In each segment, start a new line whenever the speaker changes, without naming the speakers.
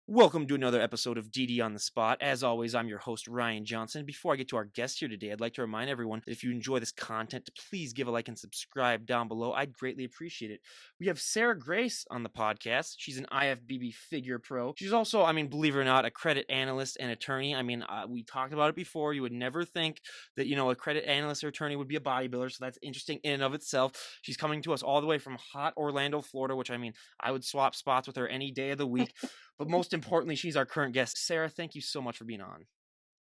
Welcome to another episode of DD on the Spot. As always, I'm your host, Ryan Johnson. Before I get to our guest here today, I'd like to remind everyone that if you enjoy this content, to please give a like and subscribe down below. I'd greatly appreciate it. We have Sarah Grace on the podcast. She's an IFBB figure pro. She's also, believe it or not, a credit analyst and attorney. We talked about it before. You would never think that, a credit analyst or attorney would be a bodybuilder, so that's interesting in and of itself. She's coming to us all the way from hot Orlando, Florida, which, I would swap spots with her any day of the week. But most importantly, she's our current guest. Sarah, thank you so much for being on.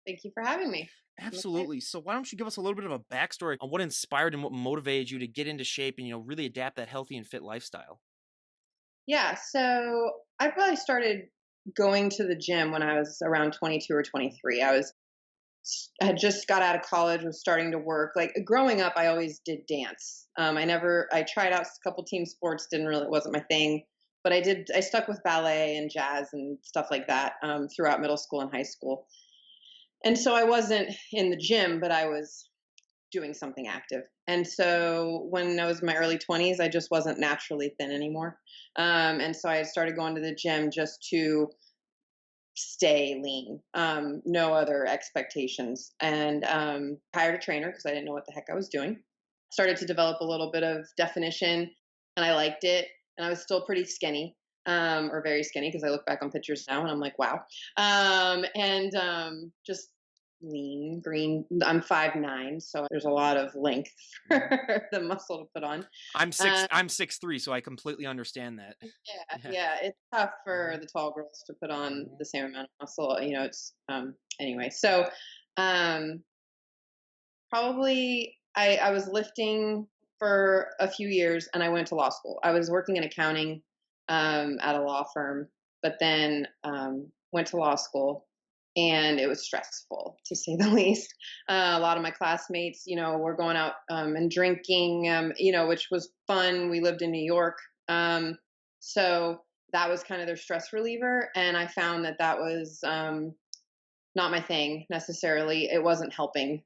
Thank you for having me.
Absolutely. So why don't you give us a little bit of a backstory on what inspired and what motivated you to get into shape and, really adapt that healthy and fit lifestyle?
Yeah, so I probably started going to the gym when I was around 22 or 23. I had just got out of college, was starting to work. Like growing up, I always did dance. I tried out a couple team sports, it wasn't my thing. But I stuck with ballet and jazz and stuff like that throughout middle school and high school. And so I wasn't in the gym, but I was doing something active. And so when I was in my early 20s, I just wasn't naturally thin anymore. And so I started going to the gym just to stay lean, no other expectations. And hired a trainer because I didn't know what the heck I was doing. Started to develop a little bit of definition, and I liked it. And I was still pretty skinny, or very skinny, because I look back on pictures now and I'm like, wow. Just lean, green. I'm 5'9", so there's a lot of length for the muscle to put on.
I'm 6'3", so I completely understand that.
Yeah, it's tough for the tall girls to put on the same amount of muscle. It's anyway. So probably I was lifting for a few years, and I went to law school. I was working in accounting at a law firm, but then went to law school, and it was stressful, to say the least. A lot of my classmates, were going out and drinking, which was fun. We lived in New York. So that was kind of their stress reliever. And I found that was not my thing necessarily. It wasn't helping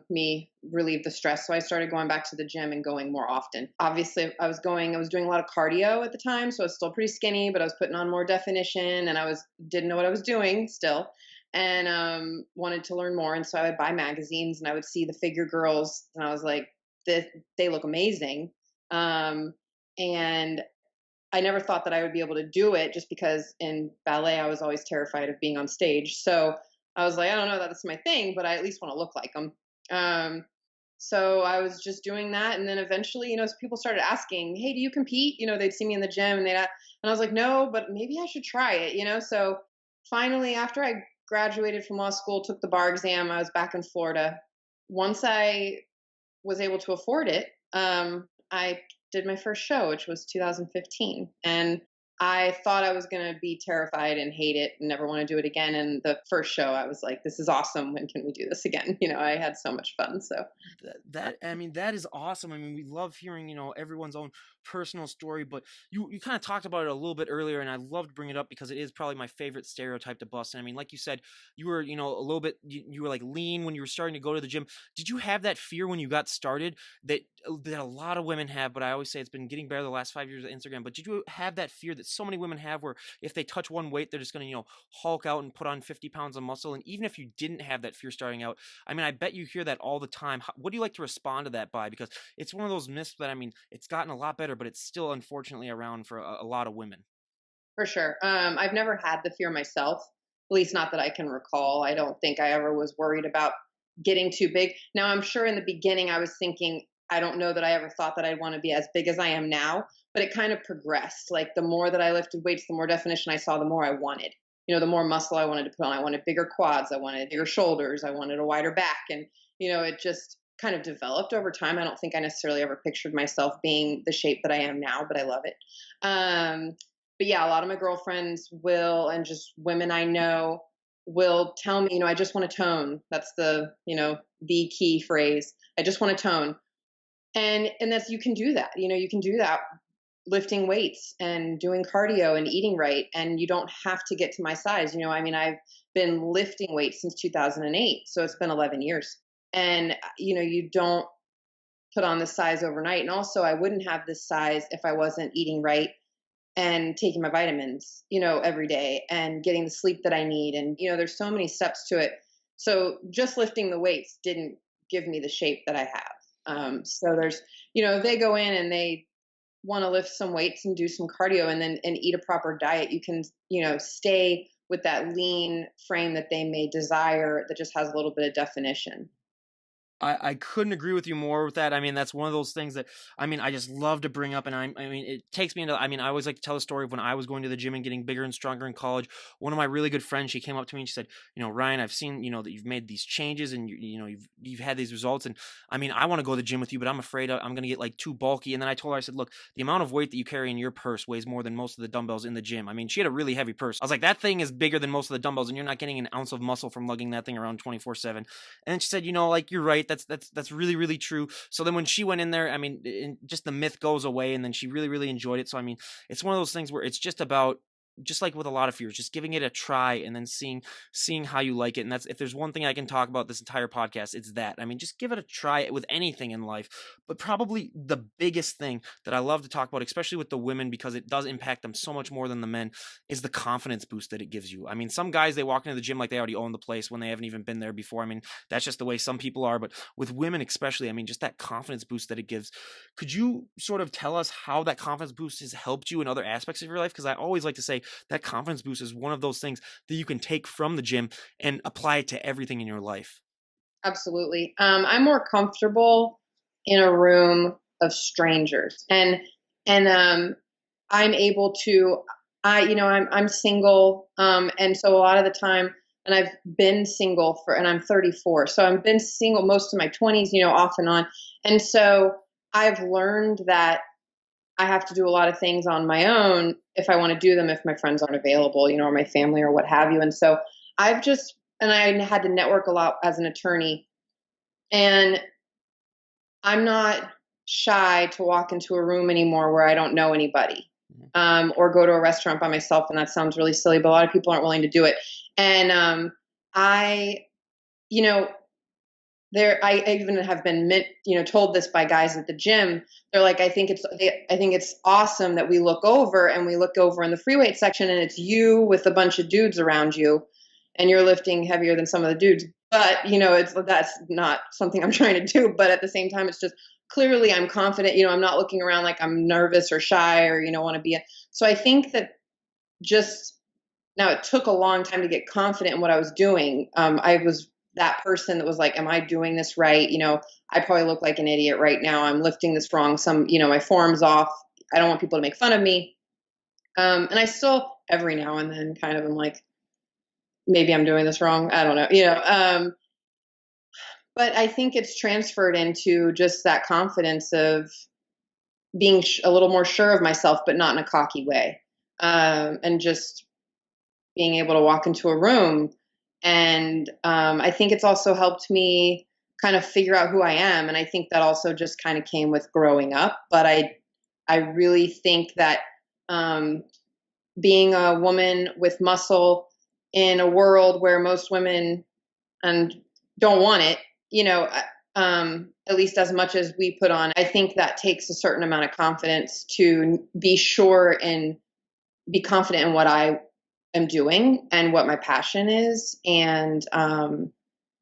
me relieve the stress. So I started going back to the gym and going more often. Obviously, I was doing a lot of cardio at the time. So I was still pretty skinny, but I was putting on more definition, and didn't know what I was doing still, and wanted to learn more. And so I would buy magazines, and I would see the figure girls, and I was like, they look amazing. And I never thought that I would be able to do it, just because in ballet, I was always terrified of being on stage. So I was like, I don't know that that's my thing, but I at least want to look like them. So I was just doing that. And then eventually, people started asking, hey, do you compete? They'd see me in the gym, and I was like, no, but maybe I should try it. So finally, after I graduated from law school, took the bar exam, I was back in Florida. Once I was able to afford it, I did my first show, which was 2015. And I thought I was going to be terrified and hate it and never want to do it again. And the first show, I was like, this is awesome. When can we do this again? I had so much fun. So
that is awesome. We love hearing, everyone's own personal story, but you kind of talked about it a little bit earlier, and I love to bring it up because it is probably my favorite stereotype to bust. And like you said, you were, a little bit, you were like lean when you were starting to go to the gym. Did you have that fear when you got started that a lot of women have, but I always say it's been getting better the last 5 years of Instagram, but did you have that fear that so many women have, where if they touch one weight, they're just going to, hulk out and put on 50 pounds of muscle? And even if you didn't have that fear starting out, I bet you hear that all the time. What do you like to respond to that by? Because it's one of those myths that, it's gotten a lot better, but it's still unfortunately around for a lot of women.
for sure. I've never had the fear myself, at least not that I can recall. I don't think I ever was worried about getting too big. Now, I'm sure in the beginning I was thinking, I don't know that I ever thought that I'd want to be as big as I am now, but it kind of progressed. Like the more that I lifted weights, the more definition I saw, the more I wanted. The more muscle I wanted to put on. I wanted bigger quads. I wanted bigger shoulders. I wanted a wider back. And, it just kind of developed over time. I don't think I necessarily ever pictured myself being the shape that I am now, but I love it. But yeah, a lot of my girlfriends will, and just women I know will tell me, I just want to tone. That's the key phrase. I just want to tone. And that's, you can do that. You can do that lifting weights and doing cardio and eating right. And you don't have to get to my size. I've been lifting weights since 2008. So it's been 11 years. And, you don't put on this size overnight. And also, I wouldn't have this size if I wasn't eating right and taking my vitamins, every day and getting the sleep that I need. And, there's so many steps to it. So just lifting the weights didn't give me the shape that I have. So there's, they go in and they want to lift some weights and do some cardio and eat a proper diet, you can, stay with that lean frame that they may desire that just has a little bit of definition.
I couldn't agree with you more with that. I mean, that's one of those things that I just love to bring up, and I mean, it takes me into. I always like to tell a story of when I was going to the gym and getting bigger and stronger in college. One of my really good friends, she came up to me and she said, Ryan, I've seen that you've made these changes and you've had these results, and I want to go to the gym with you, but I'm afraid I'm going to get like too bulky. And then I told her, I said, look, the amount of weight that you carry in your purse weighs more than most of the dumbbells in the gym. I mean, she had a really heavy purse. I was like, that thing is bigger than most of the dumbbells, and you're not getting an ounce of muscle from lugging that thing around 24/7. And she said, like you're right. That's really really true. So then when she went in there, just the myth goes away, and then she really really enjoyed it. So it's one of those things where it's just about just like with a lot of fears, just giving it a try and then seeing how you like it. And that's if there's one thing I can talk about this entire podcast, it's that. Just give it a try with anything in life. But probably the biggest thing that I love to talk about, especially with the women, because it does impact them so much more than the men, is the confidence boost that it gives you. Some guys, they walk into the gym like they already own the place when they haven't even been there before. That's just the way some people are. But with women especially, just that confidence boost that it gives. Could you sort of tell us how that confidence boost has helped you in other aspects of your life? Because I always like to say that confidence boost is one of those things that you can take from the gym and apply it to everything in your life.
Absolutely. I'm more comfortable in a room of strangers, and I'm able to. I'm single, and so a lot of the time, and I've been single and I'm 34, so I've been single most of my 20s, off and on, and so I've learned that I have to do a lot of things on my own if I want to do them if my friends aren't available, or my family or what have you. And so I had to network a lot as an attorney. And I'm not shy to walk into a room anymore where I don't know anybody, or go to a restaurant by myself. And that sounds really silly, but a lot of people aren't willing to do it. And I, you know, I even have been told this by guys at the gym. They're like, I think it's awesome that we look over in the free weight section and it's you with a bunch of dudes around you and you're lifting heavier than some of the dudes. But that's not something I'm trying to do. But at the same time, it's just clearly I'm confident. I'm not looking around like I'm nervous or shy or want to be. So I think that just now it took a long time to get confident in what I was doing. I was that person that was like, am I doing this right? I probably look like an idiot right now. I'm lifting this wrong. My form's off. I don't want people to make fun of me. And I still, every now and then, kind of am like, maybe I'm doing this wrong. I don't know, but I think it's transferred into just that confidence of being a little more sure of myself, but not in a cocky way. And just being able to walk into a room. And I think it's also helped me kind of figure out who I am. And I think that also just kind of came with growing up. But I really think that being a woman with muscle in a world where most women don't want it, at least as much as we put on, I think that takes a certain amount of confidence to be sure and be confident in what I am doing and what my passion is, and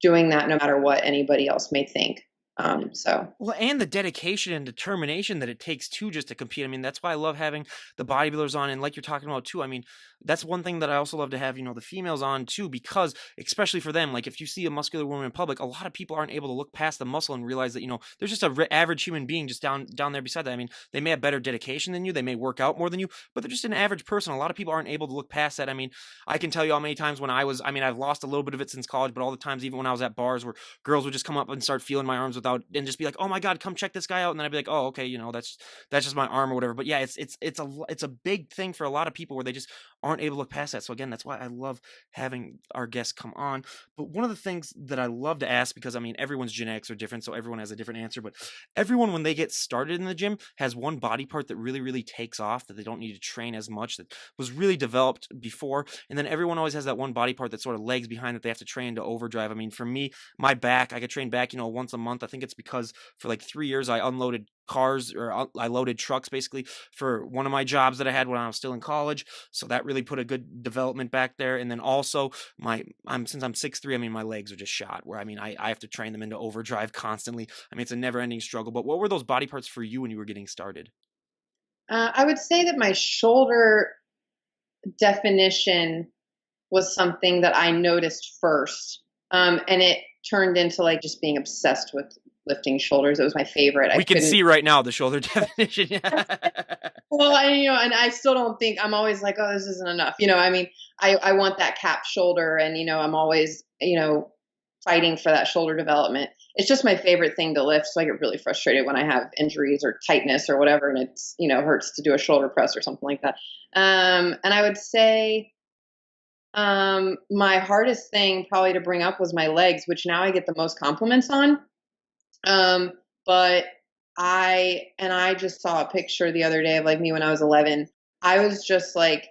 doing that no matter what anybody else may think.
Well, and the dedication and determination that it takes too just to compete. That's why I love having the bodybuilders on, and like you're talking about too. That's one thing that I also love to have, the females on too, because especially for them, like if you see a muscular woman in public, a lot of people aren't able to look past the muscle and realize that there's just a average human being just down there beside that. They may have better dedication than you, they may work out more than you, but they're just an average person. A lot of people aren't able to look past that. I can tell you how many times when I've lost a little bit of it since college, but all the times even when I was at bars where girls would just come up and start feeling my arms and just be like, oh my god, come check this guy out, and then I'd be like, oh okay, that's just my arm or whatever. But yeah, it's a big thing for a lot of people where they just aren't able to look past that. So again, that's why I love having our guests come on. But one of the things that I love to ask, because everyone's genetics are different, so everyone has a different answer, but everyone when they get started in the gym has one body part that really really takes off, that they don't need to train as much, that was really developed before, and then everyone always has that one body part that sort of lags behind that they have to train to overdrive. For me, my back, I could train back once a month. I think think it's because for like 3 years I unloaded cars, or I loaded trucks basically for one of my jobs that I had when I was still in college. So that really put a good development back there. And then also since I'm 6'3", I mean, my legs are just shot where, I mean, I have to train them into overdrive constantly. I mean, it's a never ending struggle. But what were those body parts for you when you were getting started?
I would say that my shoulder definition was something that I noticed first. And it turned into like just being obsessed with lifting shoulders. It was my favorite. I
We can
couldn't.
see right now the shoulder definition. Yeah.
Well, and I still don't think I'm always like, oh, this isn't enough. I mean, I want that cap shoulder, and I'm always, fighting for that shoulder development. It's just my favorite thing to lift. So I get really frustrated when I have injuries or tightness or whatever, and it's hurts to do a shoulder press or something like that. And I would say my hardest thing probably to bring up was my legs, which now I get the most compliments on. But I just saw a picture the other day of like me when I was 11. I was just like,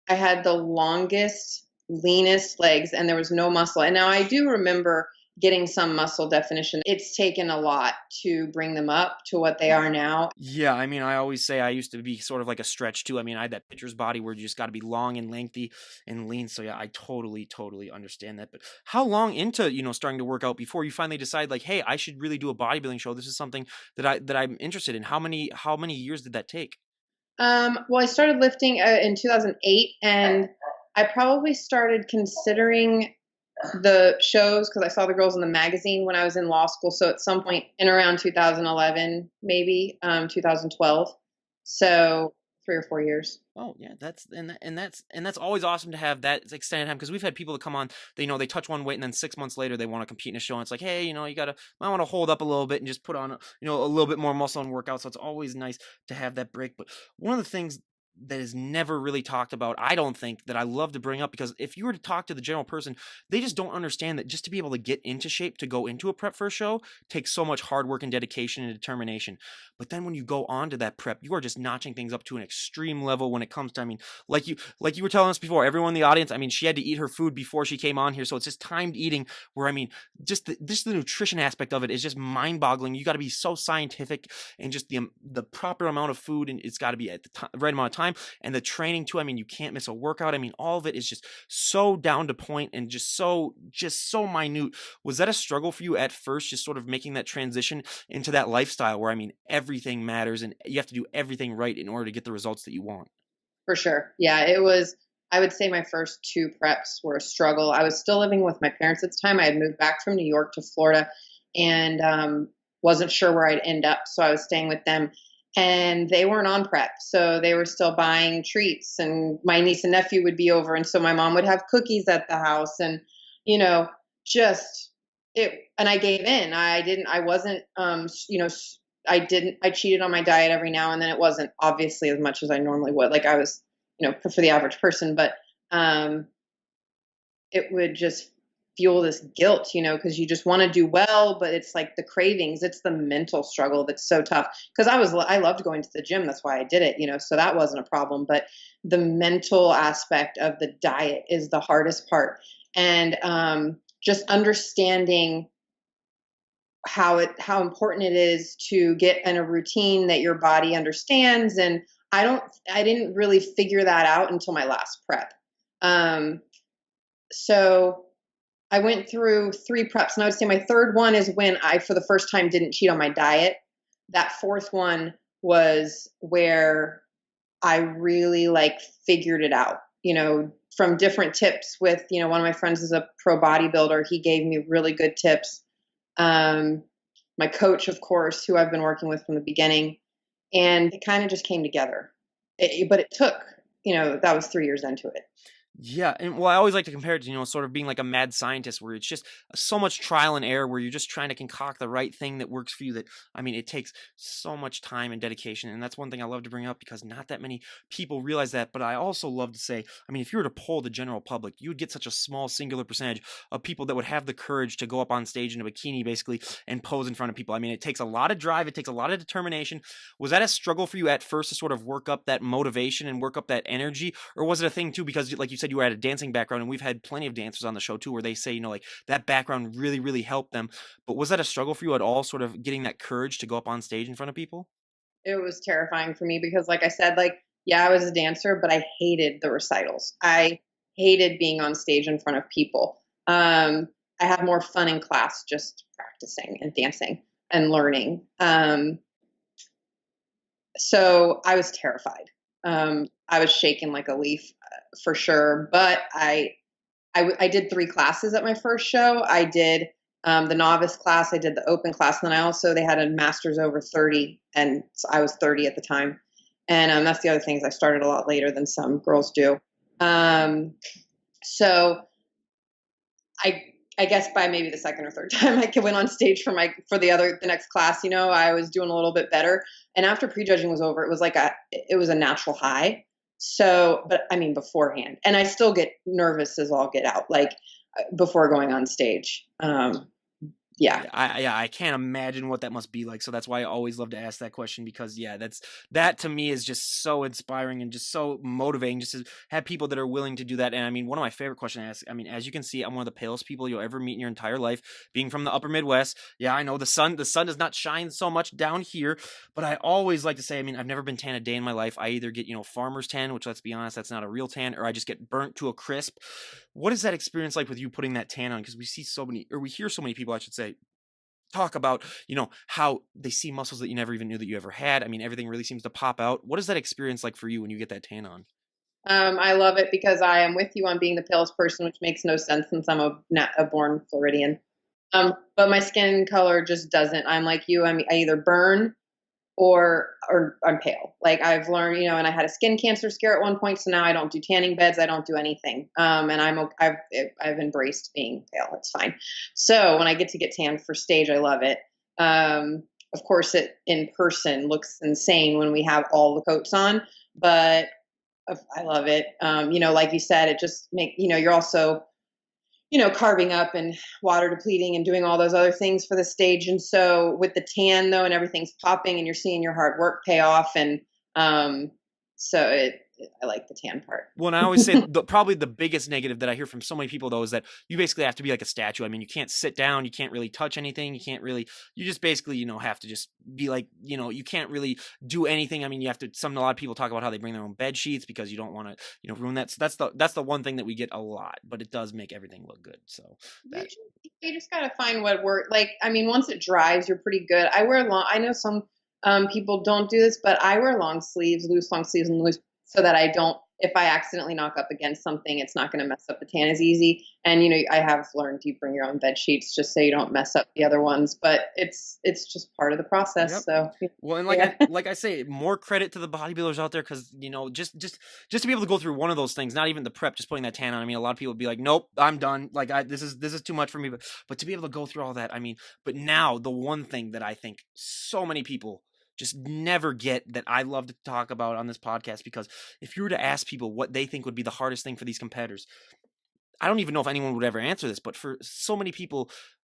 I had the longest, leanest legs, and there was no muscle. And now I do remember getting some muscle definition. It's taken a lot to bring them up to what they are now.
Yeah, I mean, I always say I used to be sort of like a stretch too. I mean, I had that pitcher's body where you just got to be long and lengthy and lean. So yeah, I totally, totally understand that. But how long into, starting to work out before you finally decide like, hey, I should really do a bodybuilding show? This is something that I'm interested in. How many years did that take?
Well, I started lifting in 2008, and I probably started considering the shows because I saw the girls in the magazine when I was in law school. So at some point in around 2011, maybe 2012. So 3 or 4 years.
Oh yeah, that's always awesome to have that extended time, because we've had people that come on, they touch one weight and then 6 months later they want to compete in a show, and it's like, hey, you gotta might want to hold up a little bit and just put on a little bit more muscle and work out. So it's always nice to have that break. But one of the things that is never really talked about, I don't think, that I love to bring up, because if you were to talk to the general person, they just don't understand that just to be able to get into shape to go into a prep for a show takes so much hard work and dedication and determination. But then when you go on to that prep, you are just notching things up to an extreme level when it comes to, I mean, like you were telling us before, everyone in the audience, I mean, she had to eat her food before she came on here. So it's just timed eating where, I mean, just the nutrition aspect of it is just mind boggling. You got to be so scientific, and just the proper amount of food, and it's got to be at the right amount of time, and the training too. I mean, you can't miss a workout. I mean, all of it is just so down to point and just so minute. Was that a struggle for you at first, just sort of making that transition into that lifestyle where, I mean, everything matters and you have to do everything right in order to get the results that you want?
For sure. Yeah, it was. I would say my first two preps were a struggle. I was still living with my parents at the time. I had moved back from New York to Florida, and wasn't sure where I'd end up. So I was staying with them, and they weren't on prep. So they were still buying treats, and my niece and nephew would be over. And so my mom would have cookies at the house, and, you know, just and I gave in. I wasn't, I cheated on my diet every now and then. It wasn't obviously as much as I normally would. Like I was, for the average person, but it would just fuel this guilt, because you just want to do well, but it's like the cravings, it's the mental struggle that's so tough. Because I loved going to the gym. That's why I did it, so that wasn't a problem. But the mental aspect of the diet is the hardest part. And just understanding how important it is to get in a routine that your body understands. And I didn't really figure that out until my last prep. So I went through 3 preps, and I would say my third one is when I, for the first time, didn't cheat on my diet. That fourth one was where I really figured it out, from different tips with, one of my friends is a pro bodybuilder. He gave me really good tips. My coach, of course, who I've been working with from the beginning, and it kind of just came together. But it took, that was 3 years into it.
Yeah, and well, I always like to compare it to, sort of being like a mad scientist where it's just so much trial and error where you're just trying to concoct the right thing that works for you, that, I mean, it takes so much time and dedication. And that's one thing I love to bring up, because not that many people realize that. But I also love to say, I mean, if you were to poll the general public, you would get such a small singular percentage of people that would have the courage to go up on stage in a bikini basically and pose in front of people. I mean, it takes a lot of drive, it takes a lot of determination. Was that a struggle for you at first to sort of work up that motivation and work up that energy? Or was it a thing too, because like you said, said you were at a dancing background, and we've had plenty of dancers on the show too, where they say, like that background really, really helped them. But was that a struggle for you at all, sort of getting that courage to go up on stage in front of people?
It was terrifying for me because, like I said, like, yeah, I was a dancer, but I hated the recitals. I hated being on stage in front of people. I had more fun in class just practicing and dancing and learning. So I was terrified. I was shaking like a leaf for sure. But I did 3 classes at my first show. I did the novice class, I did the open class, and then they had a master's over 30, and so I was 30 at the time. And that's the other things. I started a lot later than some girls do. Um, so I I guess by maybe the second or third time I went on stage for the next class, I was doing a little bit better. And after prejudging was over, it was a natural high. So, but I mean beforehand, and I still get nervous as all get out, like before going on stage. Yeah.
I can't imagine what that must be like. So that's why I always love to ask that question, because that to me is just so inspiring and just so motivating, just to have people that are willing to do that. And I mean, one of my favorite questions to ask, I mean, as you can see, I'm one of the palest people you'll ever meet in your entire life, being from the upper Midwest. Yeah, I know the sun does not shine so much down here, but I always like to say, I mean, I've never been tan a day in my life. I either get, farmer's tan, which, let's be honest, that's not a real tan, or I just get burnt to a crisp. What is that experience like with you putting that tan on? Because we hear so many people, I should say, talk about, how they see muscles that you never even knew that you ever had. I mean, everything really seems to pop out. What is that experience like for you when you get that tan on?
I love it because I am with you on being the palest person, which makes no sense since I'm a born Floridian. But my skin color just doesn't. I'm like you. I either burn or I'm pale. Like I've learned, and I had a skin cancer scare at one point, so now I don't do tanning beds. I don't do anything. And I've embraced being pale. It's fine. So when I get to get tanned for stage, I love it. Of course, it in person looks insane when we have all the coats on, but I love it. Like you said, it just you're also carving up and water depleting and doing all those other things for the stage. And so with the tan though, and everything's popping and you're seeing your hard work pay off. And I like the tan part.
Well, and I always say probably the biggest negative that I hear from so many people though is that you basically have to be like a statue. I mean, you can't sit down, you can't really touch anything, you just basically, have to just be like, you can't really do anything. I mean, you have to. A lot of people talk about how they bring their own bed sheets because you don't want to, ruin that. So that's the one thing that we get a lot, but it does make everything look good. So that.
You just gotta find what work. Like, I mean, once it dries, you're pretty good. I know some people don't do this, but I wear long sleeves, loose long sleeves, and loose so that I don't. If I accidentally knock up against something, it's not going to mess up the tan as easy. And I have learned you bring your own bed sheets just so you don't mess up the other ones. But it's just part of the process.
Yep.
So
Well, and
yeah.
like I say, more credit to the bodybuilders out there, because just to be able to go through one of those things, not even the prep, just putting that tan on. I mean, a lot of people would be like, "Nope, I'm done. Like, this is too much for me." But to be able to go through all that, I mean, but now the one thing that I think so many people just never get, that I love to talk about on this podcast, because if you were to ask people what they think would be the hardest thing for these competitors, I don't even know if anyone would ever answer this, but for so many people,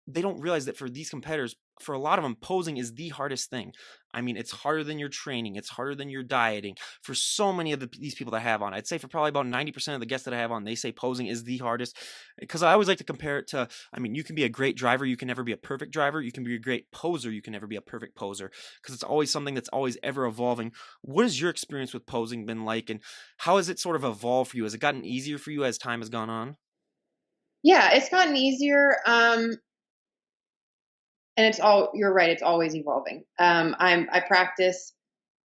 they don't realize that for these competitors, for a lot of them, posing is the hardest thing. I mean, it's harder than your training. It's harder than your dieting. For so many of these people that I have on, I'd say for probably about 90% of the guests that I have on, they say posing is the hardest. Because I always like to compare it to, I mean, you can be a great driver. You can never be a perfect driver. You can be a great poser. You can never be a perfect poser, because it's always something that's always ever evolving. What has your experience with posing been like, and how has it sort of evolved for you? Has it gotten easier for you as time has gone on?
Yeah, it's gotten easier. And you're right, it's always evolving. I practice.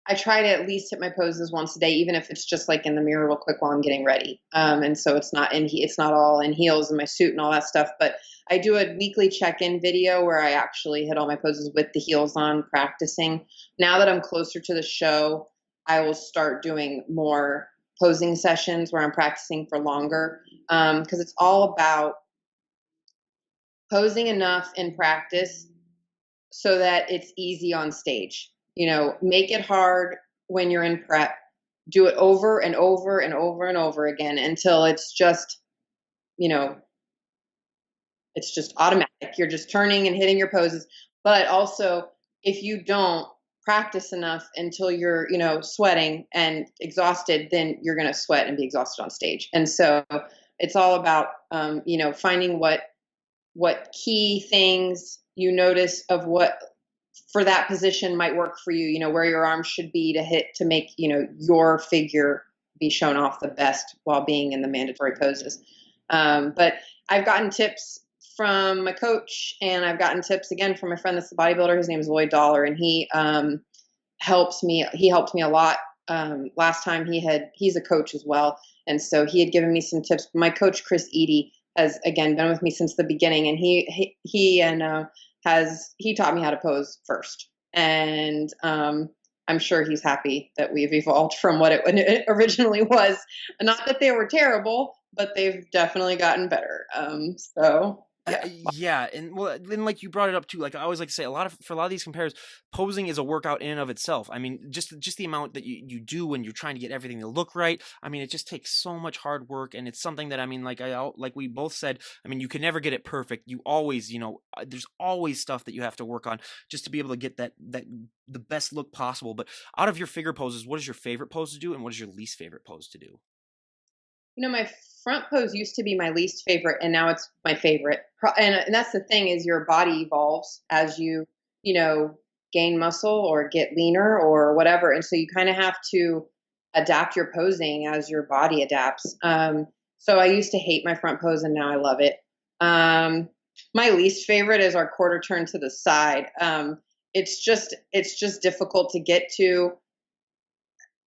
I try to at least hit my poses once a day, even if it's just like in the mirror real quick while I'm getting ready. And so it's not all in heels and my suit and all that stuff, but I do a weekly check-in video where I actually hit all my poses with the heels on, practicing. Now that I'm closer to the show, I will start doing more posing sessions where I'm practicing for longer, because it's all about posing enough in practice so that it's easy on stage. Make it hard when you're in prep. Do it over and over and over and over again until you know, it's just automatic. You're just turning and hitting your poses. But also, if you don't, practice enough until you're, sweating and exhausted, then you're going to sweat and be exhausted on stage. And so it's all about, finding what key things you notice of what for that position might work for you, where your arms should be to hit to make, your figure be shown off the best while being in the mandatory poses. But I've gotten tips from my coach, and I've gotten tips again from my friend that's the bodybuilder. His name is Lloyd Dollar, and he helps me. He helped me a lot. Last time he's a coach as well, and so he had given me some tips. My coach Chris Eady has again been with me since the beginning, and he taught me how to pose first, and I'm sure he's happy that we've evolved from what it originally was. Not that they were terrible, but they've definitely gotten better. So yeah.
Yeah, and well, then like you brought it up too. Like I always like to say, for a lot of these compares, posing is a workout in and of itself. I mean, just the amount that you do when you're trying to get everything to look right. I mean, it just takes so much hard work, and it's something that I mean, like we both said. I mean, you can never get it perfect. You always, there's always stuff that you have to work on just to be able to get that the best look possible. But out of your figure poses, what is your favorite pose to do, and what is your least favorite pose to do?
My front pose used to be my least favorite, and now it's my favorite. And that's the thing is your body evolves as you know, gain muscle or get leaner or whatever. And so you kind of have to adapt your posing as your body adapts. So I used to hate my front pose, and now I love it. My least favorite is our quarter turn to the side. It's just difficult to get to.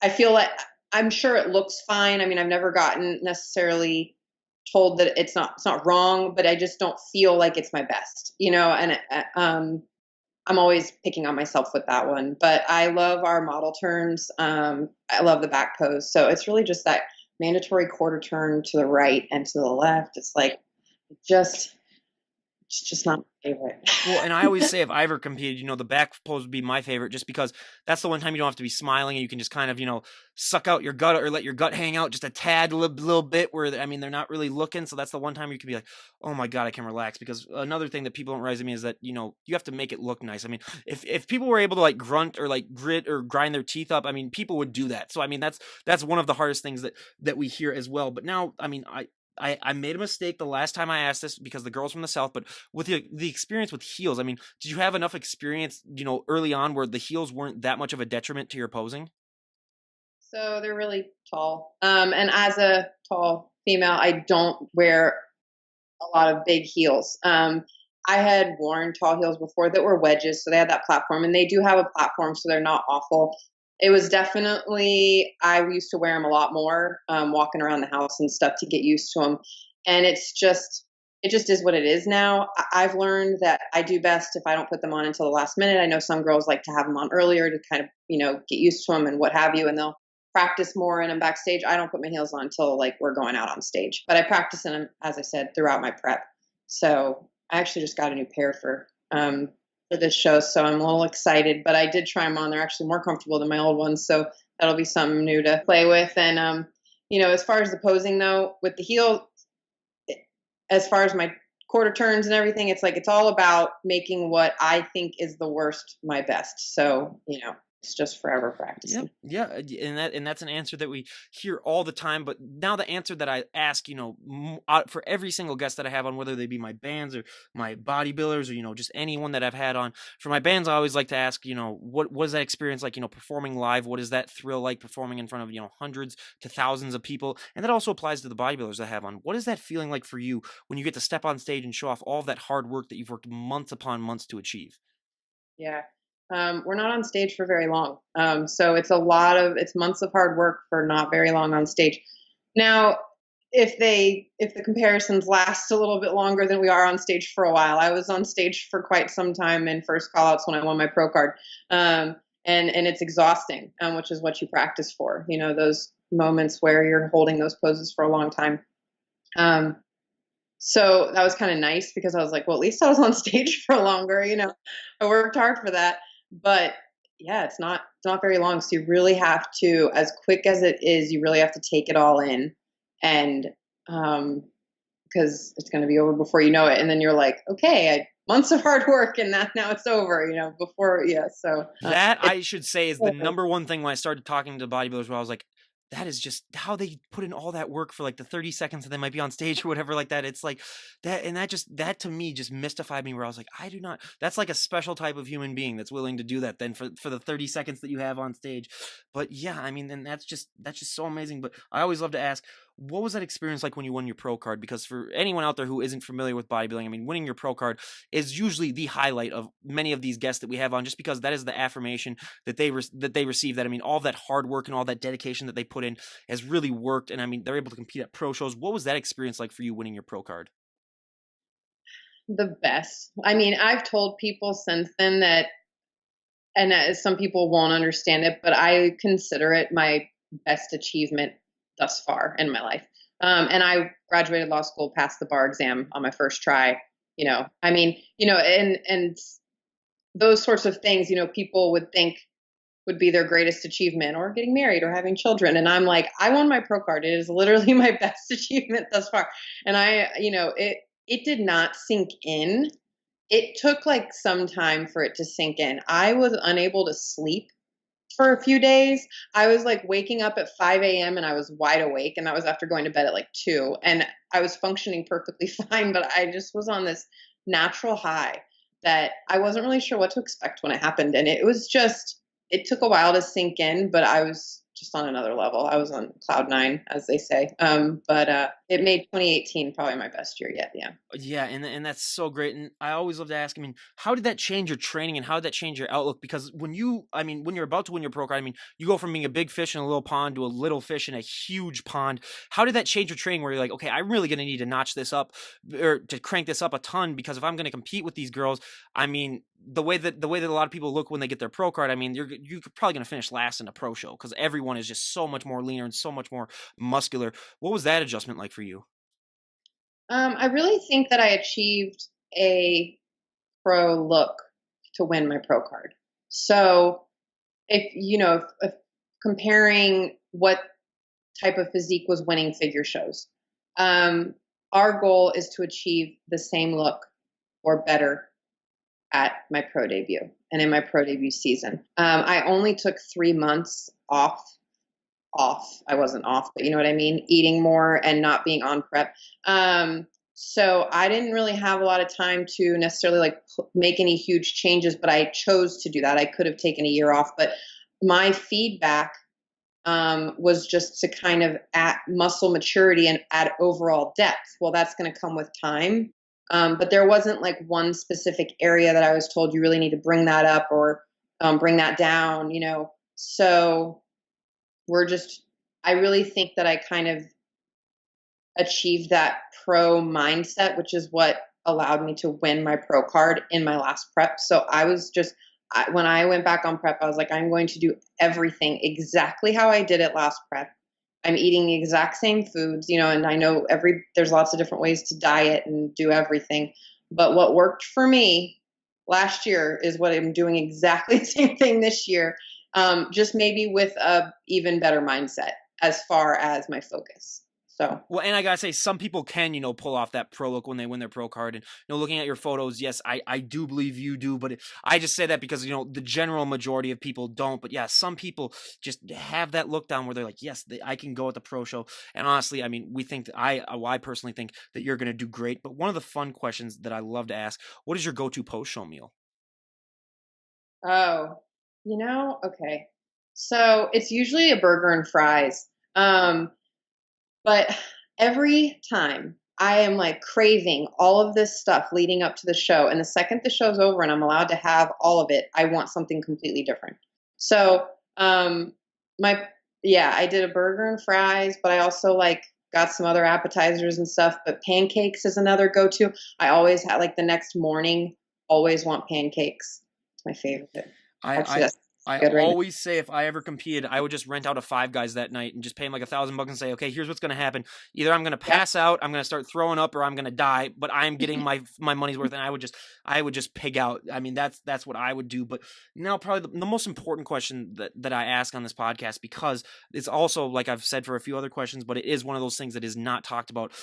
I feel like I'm sure it looks fine. I mean, I've never gotten necessarily told that it's not wrong, but I just don't feel like it's my best, and I'm always picking on myself with that one. But I love our model turns. I love the back pose. So it's really just that mandatory quarter turn to the right and to the left. It's like just it's just not my favorite.
Well, and I always say if I ever competed, the back pose would be my favorite just because that's the one time you don't have to be smiling and you can just kind of, suck out your gut or let your gut hang out just a tad, little bit where, I mean, they're not really looking. So that's the one time you can be like, oh my God, I can relax. Because another thing that people don't realize to me is that, you have to make it look nice. I mean, if people were able to like grunt or like grit or grind their teeth up, I mean, people would do that. So, I mean, that's one of the hardest things that we hear as well. But now, I mean, I made a mistake the last time I asked this because the girl's from the South, but with the experience with heels, I mean, did you have enough experience, early on where the heels weren't that much of a detriment to your posing?
So they're really tall. And as a tall female, I don't wear a lot of big heels. I had worn tall heels before that were wedges, so they had that platform, and they do have a platform, so they're not awful. It was definitely I used to wear them a lot more, walking around the house and stuff to get used to them, and it just is what it is now. I've learned that I do best if I don't put them on until the last minute. I know some girls like to have them on earlier to kind of get used to them and what have you, and they'll practice more in them backstage. I don't put my heels on until like we're going out on stage, but I practice in them, as I said, throughout my prep. So I actually just got a new pair for this show, so I'm a little excited. But I did try them on; they're actually more comfortable than my old ones, so that'll be something new to play with. And as far as the posing though, with the heel, as far as my quarter turns and everything, it's like it's all about making what I think is the worst my best. So it's just forever
Yep.
practicing.
Yeah, and that's an answer that we hear all the time. But now the answer that I ask, for every single guest that I have on, whether they be my bands or my bodybuilders or just anyone that I've had on. For my bands, I always like to ask, what is that experience like? Performing live. What is that thrill like? Performing in front of hundreds to thousands of people, and that also applies to the bodybuilders I have on. What is that feeling like for you when you get to step on stage and show off all of that hard work that you've worked months upon months to achieve?
Yeah. We're not on stage for very long. So it's months of hard work for not very long on stage. Now, if the comparisons last a little bit longer than we are on stage for a while, I was on stage for quite some time in first callouts when I won my pro card. And it's exhausting, which is what you practice for, those moments where you're holding those poses for a long time. So that was kind of nice because I was like, well, at least I was on stage for longer, I worked hard for that. But yeah, it's not very long. So you really have to, as quick as it is, you really have to take it all in, and because it's going to be over before you know it. And then you're like, okay, months of hard work, and that now it's over, before, yeah. So
That,
it's
I should say, is the number one thing when I started talking to bodybuilders where I was like, that is just how they put in all that work for like the 30 seconds that they might be on stage or whatever like that. It's like that, and that to me just mystified me where I was like, I do not, that's like a special type of human being that's willing to do that then for the 30 seconds that you have on stage. But yeah, I mean, and that's just so amazing. But I always love to ask, what was that experience like when you won your pro card? Because for anyone out there who isn't familiar with bodybuilding, I mean, winning your pro card is usually the highlight of many of these guests that we have on, just because that is the affirmation that they receive. That, I mean, all that hard work and all that dedication that they put in has really worked, and I mean, they're able to compete at pro shows. What was that experience like for you winning your pro card?
the best. I mean, I've told people since then that, and some people won't understand it, but I consider it my best achievement thus far in my life. And I graduated law school, passed the bar exam on my first try. I mean, and those sorts of things, people would think would be their greatest achievement, or getting married or having children. And I'm like, I won my pro card. It is literally my best achievement thus far. And it did not sink in. It took like some time for it to sink in. I was unable to sleep for a few days. I was like waking up at 5 a.m. and I was wide awake. And that was after going to bed at like 2. And I was functioning perfectly fine, but I just was on this natural high that I wasn't really sure what to expect when it happened. And it took a while to sink in, but I was just on another level. I was on cloud nine, as they say. But it made 2018 probably my best year yet. Yeah.
Yeah, and that's so great. And I always love to ask, I mean, how did that change your training and how did that change your outlook? Because I mean, when you're about to win your pro card, I mean, you go from being a big fish in a little pond to a little fish in a huge pond. How did that change your training where you're like, okay, I'm really going to need to notch this up or to crank this up a ton, because if I'm going to compete with these girls, I mean, the way that a lot of people look when they get their pro card, I mean, you're probably going to finish last in a pro show because everyone is just so much more leaner and so much more muscular. What was that adjustment like for you?
I really think that I achieved a pro look to win my pro card. So if comparing what type of physique was winning figure shows, um, our goal is to achieve the same look or better at my pro debut and in my pro debut season. I only took 3 months off. I wasn't off, but you know what I mean? Eating more and not being on prep. So I didn't really have a lot of time to necessarily like make any huge changes, but I chose to do that. I could have taken a year off, but my feedback was just to kind of add muscle maturity and add overall depth. Well, that's going to come with time. But there wasn't like one specific area that I was told you really need to bring that up or bring that down. So I really think that I kind of achieved that pro mindset, which is what allowed me to win my pro card in my last prep. So when I went back on prep, I was like, I'm going to do everything exactly how I did it last prep. I'm eating the exact same foods, and I know there's lots of different ways to diet and do everything. But what worked for me last year is what I'm doing exactly the same thing this year. Just maybe with a even better mindset as far as my focus. So
Well, and I gotta say, some people can, pull off that pro look when they win their pro card. And looking at your photos, yes, I do believe you do, but I just say that because the general majority of people don't. But yeah, some people just have that look down where they're like, yes, I can go at the pro show. And honestly, I mean, we think that I personally think that you're gonna do great. But one of the fun questions that I love to ask: what is your go-to post show meal?
oh, okay. So it's usually a burger and fries. But every time I am like craving all of this stuff leading up to the show. And the second the show's over and I'm allowed to have all of it, I want something completely different. So, my, yeah, I did a burger and fries, but I also like got some other appetizers and stuff. But pancakes is another go to. I always have like the next morning, always want pancakes. It's my favorite.
I
Actually,
I
that's
I
good right now.
always say if I ever competed, I would just rent out a Five Guys that night and just pay them like $1,000 and say, okay, here's what's gonna happen. Either I'm gonna
Yep.
pass out, I'm gonna start throwing up, or I'm gonna die. But I'm getting my money's worth, and I would just pig out. I mean, that's what I would do. But now, probably the most important question that I ask on this podcast, because it's also, like I've said for a few other questions, but it is one of those things that is not talked about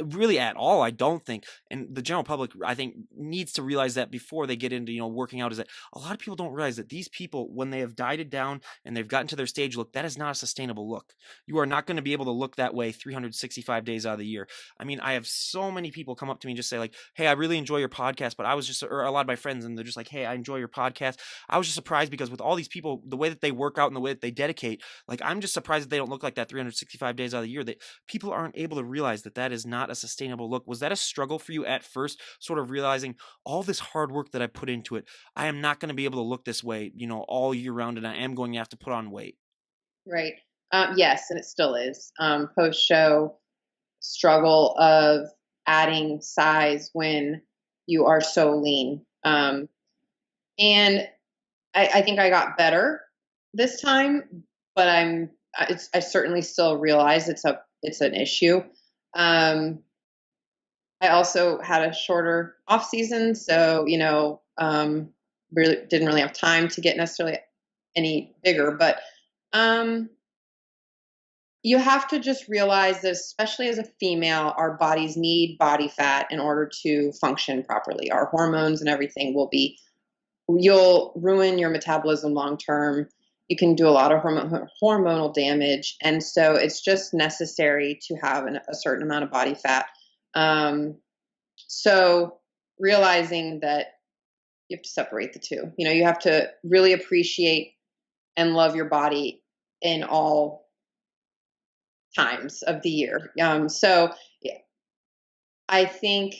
really at all, I don't think. And the general public, I think, needs to realize that before they get into, working out, is that a lot of people don't realize that these people, when they have dieted down and they've gotten to their stage look, that is not a sustainable look. You are not going to be able to look that way 365 days out of the year. I mean, I have so many people come up to me and just say like, hey, I really enjoy your podcast, but I was just, or a lot of my friends, and they're just like, hey, I enjoy your podcast. I was just surprised because with all these people, the way that they work out and the way that they dedicate, like, I'm just surprised that they don't look like that 365 days out of the year, that people aren't able to realize that that is not a sustainable look. Was that a struggle for you at first, sort of realizing all this hard work that I put into it, I am not going to be able to look this way, all year round, and I am going to have to put on weight?
Right. Yes, and it still is. Post show struggle of adding size when you are so lean. And I think I got better this time, but I certainly still realize it's an issue. Um, I also had a shorter off season, so really didn't really have time to get necessarily any bigger. But um, you have to just realize that, especially as a female, our bodies need body fat in order to function properly. Our hormones and everything you'll ruin your metabolism long term. You can do a lot of hormonal damage. And so it's just necessary to have a certain amount of body fat. So realizing that you have to separate the two, you have to really appreciate and love your body in all times of the year. So yeah, I think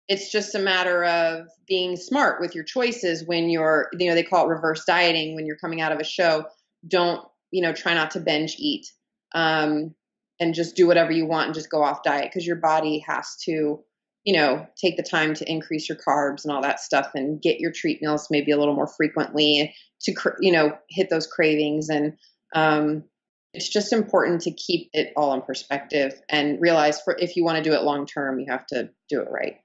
it's just a matter of being smart with your choices when they call it reverse dieting. When you're coming out of a show, don't, try not to binge eat, and just do whatever you want and just go off diet, because your body has to, take the time to increase your carbs and all that stuff, and get your treat meals maybe a little more frequently to, hit those cravings. And it's just important to keep it all in perspective and realize if you want to do it long term, you have to do it right.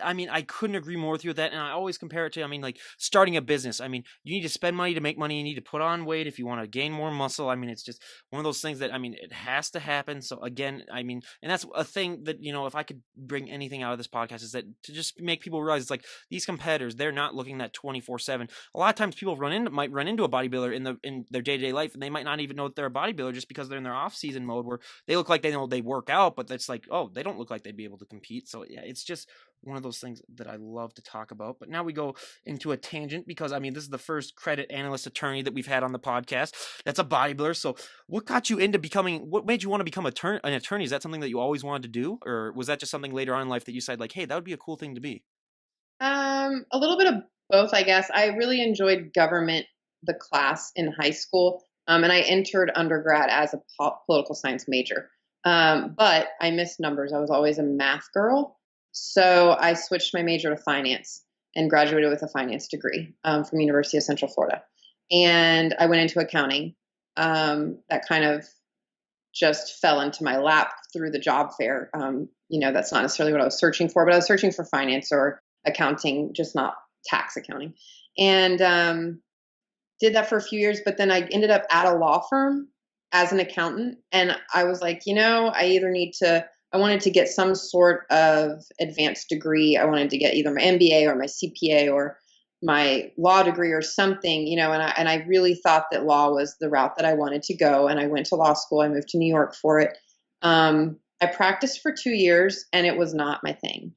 I mean, I couldn't agree more with you with that. And I always compare it to, I mean, like starting a business. I mean, you need to spend money to make money. You need to put on weight if you want to gain more muscle. I mean, it's just one of those things that, I mean, it has to happen. So again, I mean, and that's a thing that, if I could bring anything out of this podcast, is that to just make people realize it's like these competitors, they're not looking at 24/7. A lot of times people might run into a bodybuilder in their day-to-day life, and they might not even know that they're a bodybuilder just because they're in their off-season mode where they look like they work out, but that's like, oh, they don't look like they'd be able to compete. So yeah, it's just one of those things that I love to talk about. But now we go into a tangent because, I mean, this is the first credit analyst attorney that we've had on the podcast that's a bodybuilder. So what made you want to become an attorney? Is that something that you always wanted to do? Or was that just something later on in life that you said like, hey, that would be a cool thing to be?
A little bit of both, I guess. I really enjoyed government, the class in high school. And I entered undergrad as a political science major. But I missed numbers. I was always a math girl. So I switched my major to finance and graduated with a finance degree from University of Central Florida. And I went into accounting. That kind of just fell into my lap through the job fair. That's not necessarily what I was searching for, but I was searching for finance or accounting, just not tax accounting. And did that for a few years, but then I ended up at a law firm as an accountant. And I was like, I wanted to get some sort of advanced degree. I wanted to get either my MBA or my CPA or my law degree or something, and I really thought that law was the route that I wanted to go. And I went to law school. I moved to New York for it. I practiced for 2 years and it was not my thing.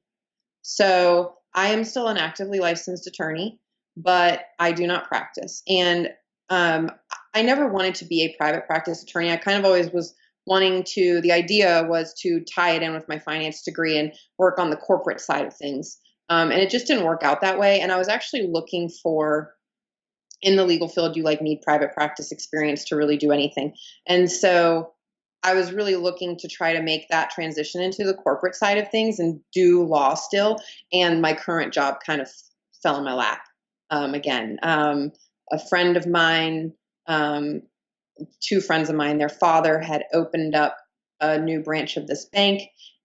So I am still an actively licensed attorney, but I do not practice. And I never wanted to be a private practice attorney. I kind of always was the idea was to tie it in with my finance degree and work on the corporate side of things. And it just didn't work out that way. And I was actually looking in the legal field, you need private practice experience to really do anything. And so I was really looking to try to make that transition into the corporate side of things and do law still. And my current job kind of fell in my lap again. A friend of mine, 2 friends of mine, their father had opened up a new branch of this bank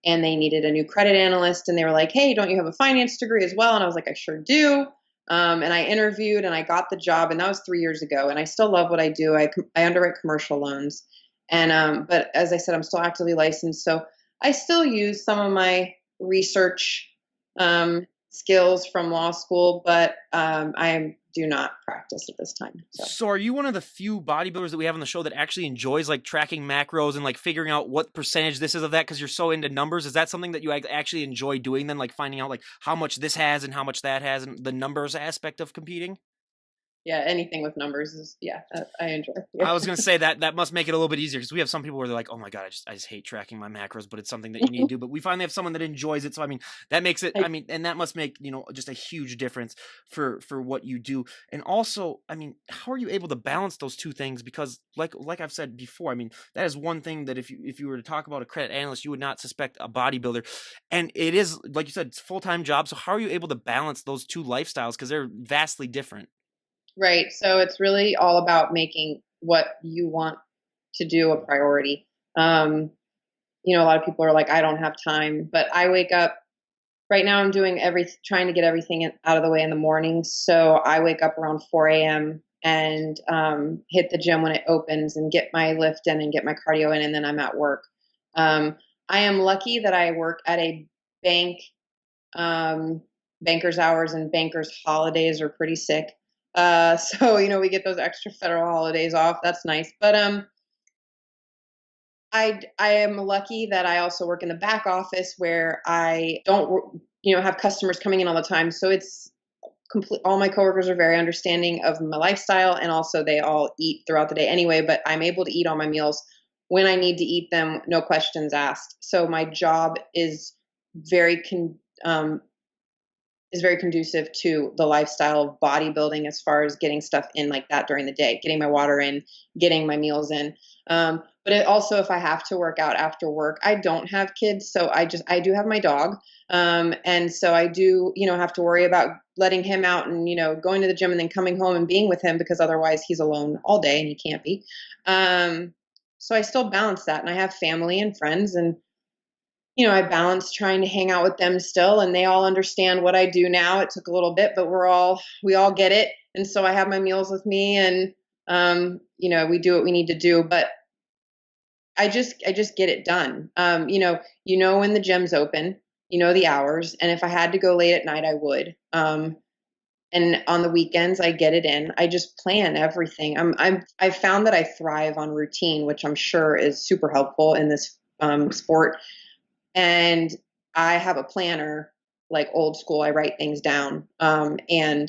and they needed a new credit analyst. And they were like, hey, don't you have a finance degree as well? And I was like, I sure do. And I interviewed and I got the job, and that was 3 years ago. And I still love what I do. I underwrite commercial loans. And, but as I said, I'm still actively licensed. So I still use some of my research skills from law school, but I do not practice at this time. So.
So are you one of the few bodybuilders that we have on the show that actually enjoys like tracking macros and like figuring out what percentage this is of that because you're so into numbers? Is that something that you actually enjoy doing then, like finding out like how much this has and how much that has and the numbers aspect of competing?
Yeah, anything with numbers is I enjoy.
I
Yeah.
was gonna say that must make it a little bit easier because we have some people where they're like, "Oh my god, I just hate tracking my macros," but it's something that you need to do. But we finally have someone that enjoys it, so I mean, that makes it. I
I,
mean, and that must make just a huge difference for what you do. And also, I mean, how are you able to balance those two things? Because like I've said before, I mean, that is one thing that if you were to talk about a credit analyst, you would not suspect a bodybuilder, and it is like you said, it's a full time job. So how are you able to balance those two lifestyles because they're vastly different?
right. So it's really all about making what you want to do a priority. A lot of people are like, I don't have time, but I wake up. Right now, I'm doing trying to get everything out of the way in the morning. So I wake up around 4 a.m. and hit the gym when it opens and get my lift in and get my cardio in, and then I'm at work. Um, I am lucky that I work at a bank. Um, bankers hours and bankers holidays are pretty sick. So we get those extra federal holidays off. That's nice. But I am lucky that I also work in the back office where I don't have customers coming in all the time. So it's complete. All my coworkers are very understanding of my lifestyle, and also they all eat throughout the day anyway. But I'm able to eat all my meals when I need to eat them, no questions asked. So my job very con- um, is very conducive to the lifestyle of bodybuilding as far as getting stuff in like that during the day, getting my water in, getting my meals in. But it also, if I have to work out after work, I don't have kids, so I do have my dog, and so I do have to worry about letting him out and going to the gym and then coming home and being with him because otherwise he's alone all day and he can't be. So I still balance that, and I have family and friends, and I balance trying to hang out with them still, and they all understand what I do now. It took a little bit, but we all get it. And so I have my meals with me, and we do what we need to do. But I just get it done. When the gym's open, the hours, and if I had to go late at night, I would. And on the weekends, I get it in. I just plan everything. I've found that I thrive on routine, which I'm sure is super helpful in this sport, and I have a planner, like old school. I write things down and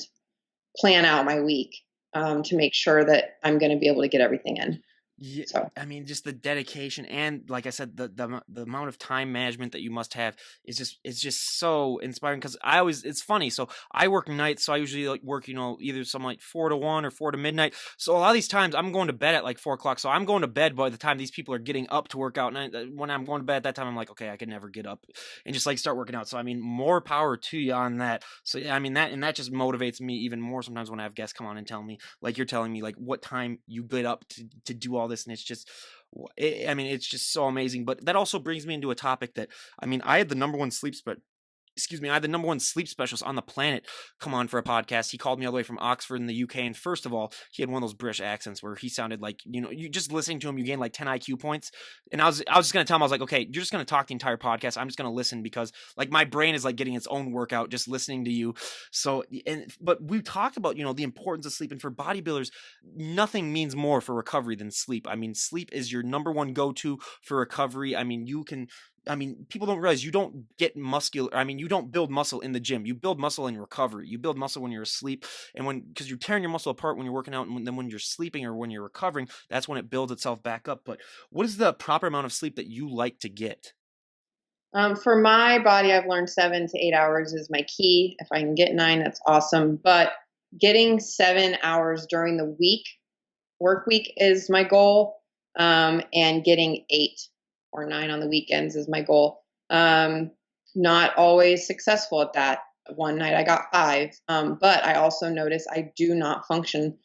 plan out my week to make sure that I'm going to be able to get everything in.
Yeah,
So
I mean, just the dedication and, like I said, the amount of time management that you must have is just so inspiring. Because it's funny. So I work nights, so I usually like work, either some like 4 to 1 or 4 to midnight. So a lot of these times I'm going to bed at like 4 o'clock. So I'm going to bed by the time these people are getting up to work out. And when I'm going to bed at that time, I'm like, okay, I can never get up and just like start working out. So I mean, more power to you on that. So yeah, I mean that just motivates me even more sometimes when I have guests come on and tell me, like you're telling me, like what time you get up to do all this, and it's just I mean, it's just so amazing. But that also brings me into a topic that, I mean, I had the number one sleep excuse me, I had the number one sleep specialist on the planet come on for a podcast. He called me all the way from Oxford in the UK. And first of all, he had one of those British accents where he sounded like, you just listening to him, you gain like 10 IQ points. And I was just going to tell him, I was like, okay, you're just going to talk the entire podcast. I'm just going to listen because like my brain is like getting its own workout just listening to you. So, but we talked about, the importance of sleep. And for bodybuilders, nothing means more for recovery than sleep. I mean, sleep is your number one go-to for recovery. I mean, people don't realize you don't get muscular. I mean, you don't build muscle in the gym. You build muscle in recovery. You build muscle when you're asleep, and because you're tearing your muscle apart when you're working out, and then when you're sleeping or when you're recovering, that's when it builds itself back up. But what is the proper amount of sleep that you like to get?
for my body, I've learned 7 to 8 hours is my key. If I can get 9, that's awesome. But getting 7 hours during the work week is my goal, and getting 8 or 9 on the weekends is my goal. Not always successful at that. One night I got 5, but I also notice I do not function.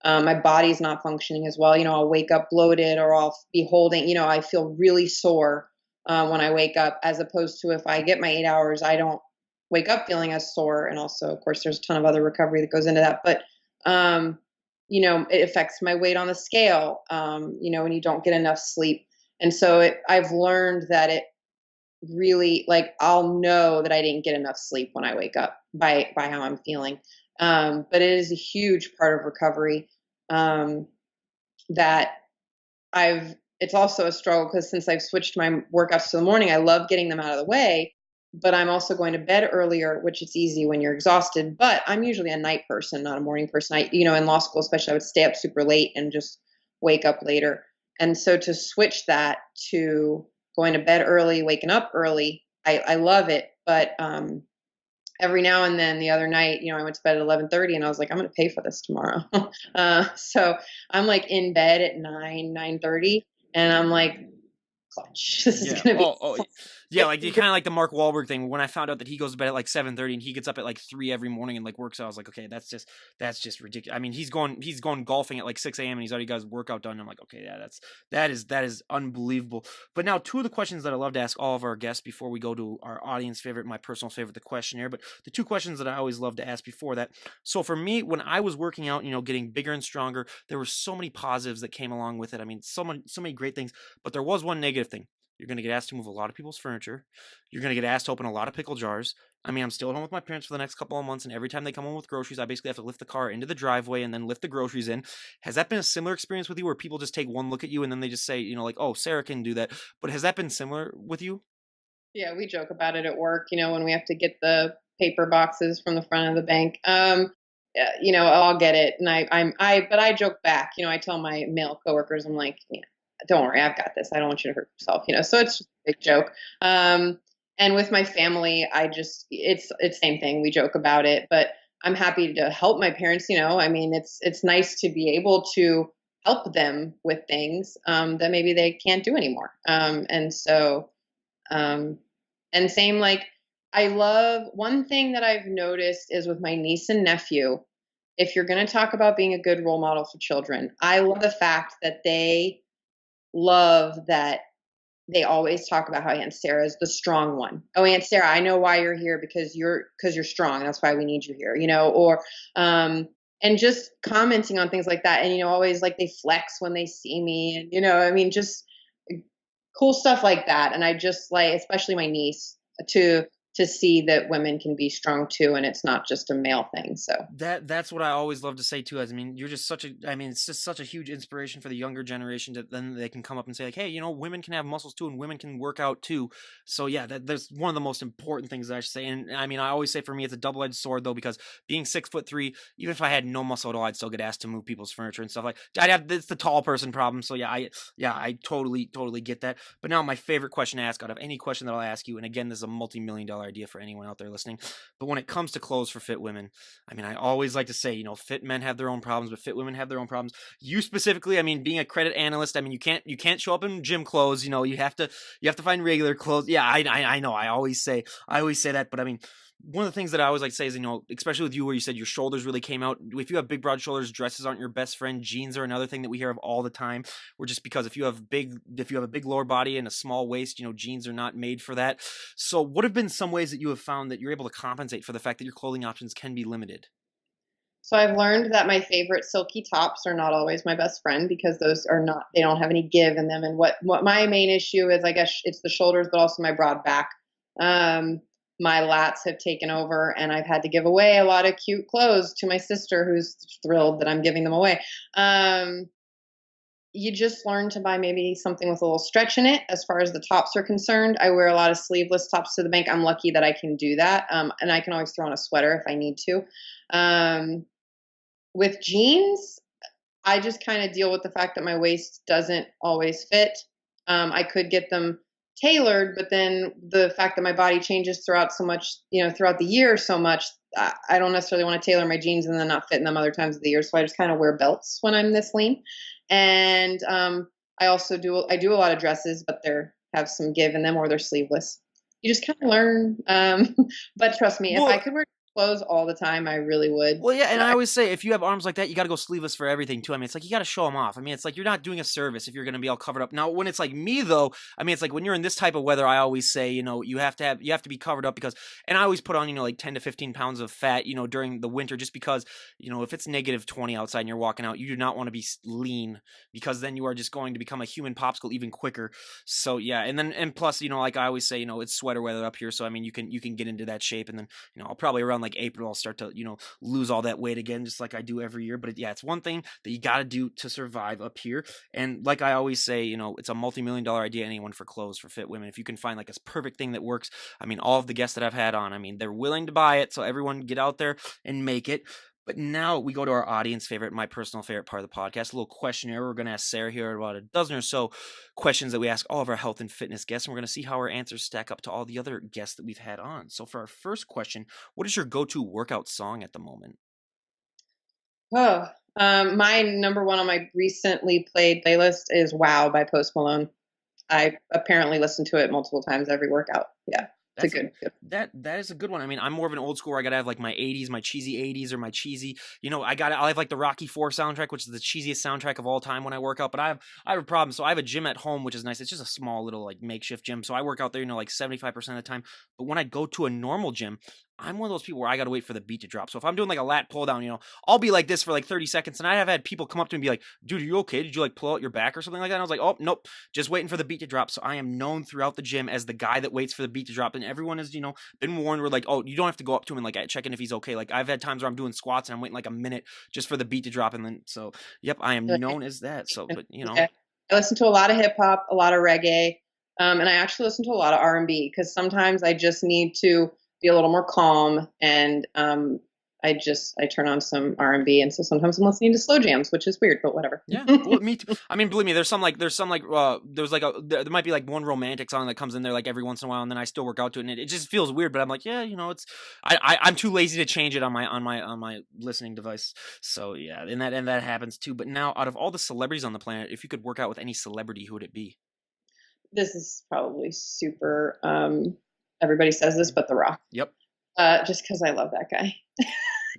My body's not functioning as well. I'll wake up bloated, or I'll be holding. I feel really sore when I wake up, as opposed to if I get my 8 hours, I don't wake up feeling as sore. And also, of course, there's a ton of other recovery that goes into that. But it affects my weight on the scale. When you don't get enough sleep, and so I've learned that really like I'll know that I didn't get enough sleep when I wake up by how I'm feeling. But it is a huge part of recovery um, that I've it's also a struggle because since I've switched my workouts to the morning, I love getting them out of the way, but I'm also going to bed earlier, which it's easy when you're exhausted. But I'm usually a night person, not a morning person. In law school, especially, I would stay up super late and just wake up later. And so to switch that to going to bed early, waking up early, I love it. But every now and then the other night, I went to bed at 11:30 and I was like, I'm going to pay for this tomorrow. So I'm like in bed at 9:30 and I'm like, clutch, this is
Yeah.
going to be
Yeah. Like you kind of like the Mark Wahlberg thing. When I found out that he goes to bed at like 7:30 and he gets up at like 3 every morning and like works out, I was like, okay, that's just ridiculous. I mean, he's going golfing at like 6 a.m. and he's already got his workout done. I'm like, okay, yeah, that is unbelievable. But now two of the questions that I love to ask all of our guests before we go to our audience favorite, my personal favorite, the questionnaire. But the two questions that I always love to ask before that. So for me, when I was working out, getting bigger and stronger, there were so many positives that came along with it. I mean, so many great things. But there was one negative thing. You're going to get asked to move a lot of people's furniture. You're going to get asked to open a lot of pickle jars. I mean, I'm still at home with my parents for the next couple of months, and every time they come home with groceries, I basically have to lift the car into the driveway and then lift the groceries in. Has that been a similar experience with you where people just take one look at you and then they just say, like, oh, Sarah can do that? But has that been similar with you?
Yeah, we joke about it at work, when we have to get the paper boxes from the front of the bank. I'll get it. And but I joke back, I tell my male coworkers, I'm like, yeah, don't worry, I've got this. I don't want you to hurt yourself, so it's just a big joke. And with my family, it's same thing. We joke about it, but I'm happy to help my parents, I mean, it's nice to be able to help them with things that maybe they can't do anymore. Um, and same like I love one thing that I've noticed is with my niece and nephew, if you're going to talk about being a good role model for children, I love the fact that they love that they always talk about how Aunt Sarah's the strong one. Oh, Aunt Sarah, I know why you're here because you're strong. That's why we need you here, or and just commenting on things like that. And always like they flex when they see me, and I mean, just cool stuff like that. And I just like, especially my niece, to see that women can be strong too, and it's not just a male thing. So
That's what I always love to say too. I mean, it's just such a huge inspiration for the younger generation that then they can come up and say like, hey, women can have muscles too, and women can work out too. So yeah, that's one of the most important things that I should say. And I mean, I always say for me, it's a double-edged sword though, because being 6'3", even if I had no muscle at all, I'd still get asked to move people's furniture and stuff like. It's the tall person problem. So I totally get that. But now my favorite question to ask out of any question that I'll ask you, and again, this is a multi-million-dollar idea for anyone out there listening. But when it comes to clothes for fit women, I mean, I always like to say, fit men have their own problems, but fit women have their own problems. You specifically, I mean, being a credit analyst, I mean, you can't show up in gym clothes. You have to find regular clothes. Yeah, I know. I always say that, but I mean, one of the things that I always like to say is, especially with you where you said your shoulders really came out. If you have big, broad shoulders, dresses aren't your best friend. Jeans are another thing that we hear of all the time. We're just because if you have a big lower body and a small waist, jeans are not made for that. So what have been some ways that you have found that you're able to compensate for the fact that your clothing options can be limited?
so I've learned that my favorite silky tops are not always my best friend because those are not they don't have any give in them. And what my main issue is, I guess it's the shoulders, but also my broad back. Um, my lats have taken over, and I've had to give away a lot of cute clothes to my sister, who's thrilled that I'm giving them away. You just learn to buy maybe something with a little stretch in it as far as the tops are concerned. I wear a lot of sleeveless tops to the bank. I'm lucky that I can do that. And I can always throw on a sweater if I need to. Um, with jeans, I just kind of deal with the fact that my waist doesn't always fit. I could get them tailored, but then the fact that my body changes throughout so much, throughout the year so much, I don't necessarily want to tailor my jeans and then not fit in them other times of the year. So I just kind of wear belts when I'm this lean. And I do a lot of dresses, but they're have some give in them or they're sleeveless. You just kind of learn. But trust me, if I
Well,
could wear clothes all the time, I really would.
Well, yeah, and I
I
always say if you have arms like that, you got to go sleeveless for everything too. I mean, it's like you got to show them off. I mean, it's like you're not doing a service if you're going to be all covered up. Now, when it's like me though, I mean, it's like when you're in this type of weather, I always say, you have to be covered up because, and I always put on, like 10 to 15 pounds of fat, during the winter, just because, if it's negative 20 outside and you're walking out, you do not want to be lean because then you are just going to become a human popsicle even quicker. So yeah, and plus, like I always say, it's sweater weather up here, so I mean, you can get into that shape, and then I'll probably around like April I'll start to lose all that weight again, just like I do every year. But yeah, it's one thing that you got to do to survive up here. And like I always say, it's a multi-million-dollar idea, anyone, for clothes for fit women. If you can find like a perfect thing that works, I mean, all of the guests that I've had on, I mean, they're willing to buy it. So everyone get out there and make it. But now we go to our audience favorite, my personal favorite part of the podcast, a little questionnaire. We're going to ask Sarah here about a dozen or so questions that we ask all of our health and fitness guests, and we're going to see how our answers stack up to all the other guests that we've had on. So for our first question, what is your go-to workout song at the moment?
Oh, my number one on my recently played playlist is "Wow" by Post Malone. I apparently listen to it multiple times every workout. Yeah, it's a
That's
good.
that is a good one. I mean, I'm more of an old school where I gotta have like my 80s, my cheesy 80s, or my cheesy. I have like the Rocky IV soundtrack, which is the cheesiest soundtrack of all time when I work out. But I have a problem. So I have a gym at home, which is nice. It's just a small little like makeshift gym. So I work out there, like 75% of the time. But when I go to a normal gym, I'm one of those people where I gotta wait for the beat to drop. So if I'm doing like a lat pull down, I'll be like this for like 30 seconds, and I have had people come up to me and be like, "Dude, are you okay? Did you like pull out your back or something like that?" And I was like, "Oh, nope, just waiting for the beat to drop." So I am known throughout the gym as the guy that waits for the beat to drop, and everyone has, been warned. We're like, "Oh, you don't have to go up to him and like check in if he's okay." Like I've had times where I'm doing squats and I'm waiting like a minute just for the beat to drop, and then so yep, I am known as that. So, but
Yeah, I listen to a lot of hip hop, a lot of reggae, and I actually listen to a lot of R&B because sometimes I just need to be a little more calm, and I turn on some R&B, and so sometimes I'm listening to slow jams, which is weird, but whatever.
yeah, well, me too. I mean, believe me, there might be like one romantic song that comes in there like every once in a while, and then I still work out to it, and it just feels weird. But I'm like, yeah, it's I'm too lazy to change it on my listening device. So yeah, and that happens too. But now, out of all the celebrities on the planet, if you could work out with any celebrity, who would it be?
This is probably super. Everybody says this, but The Rock.
Yep.
Just because I love that guy.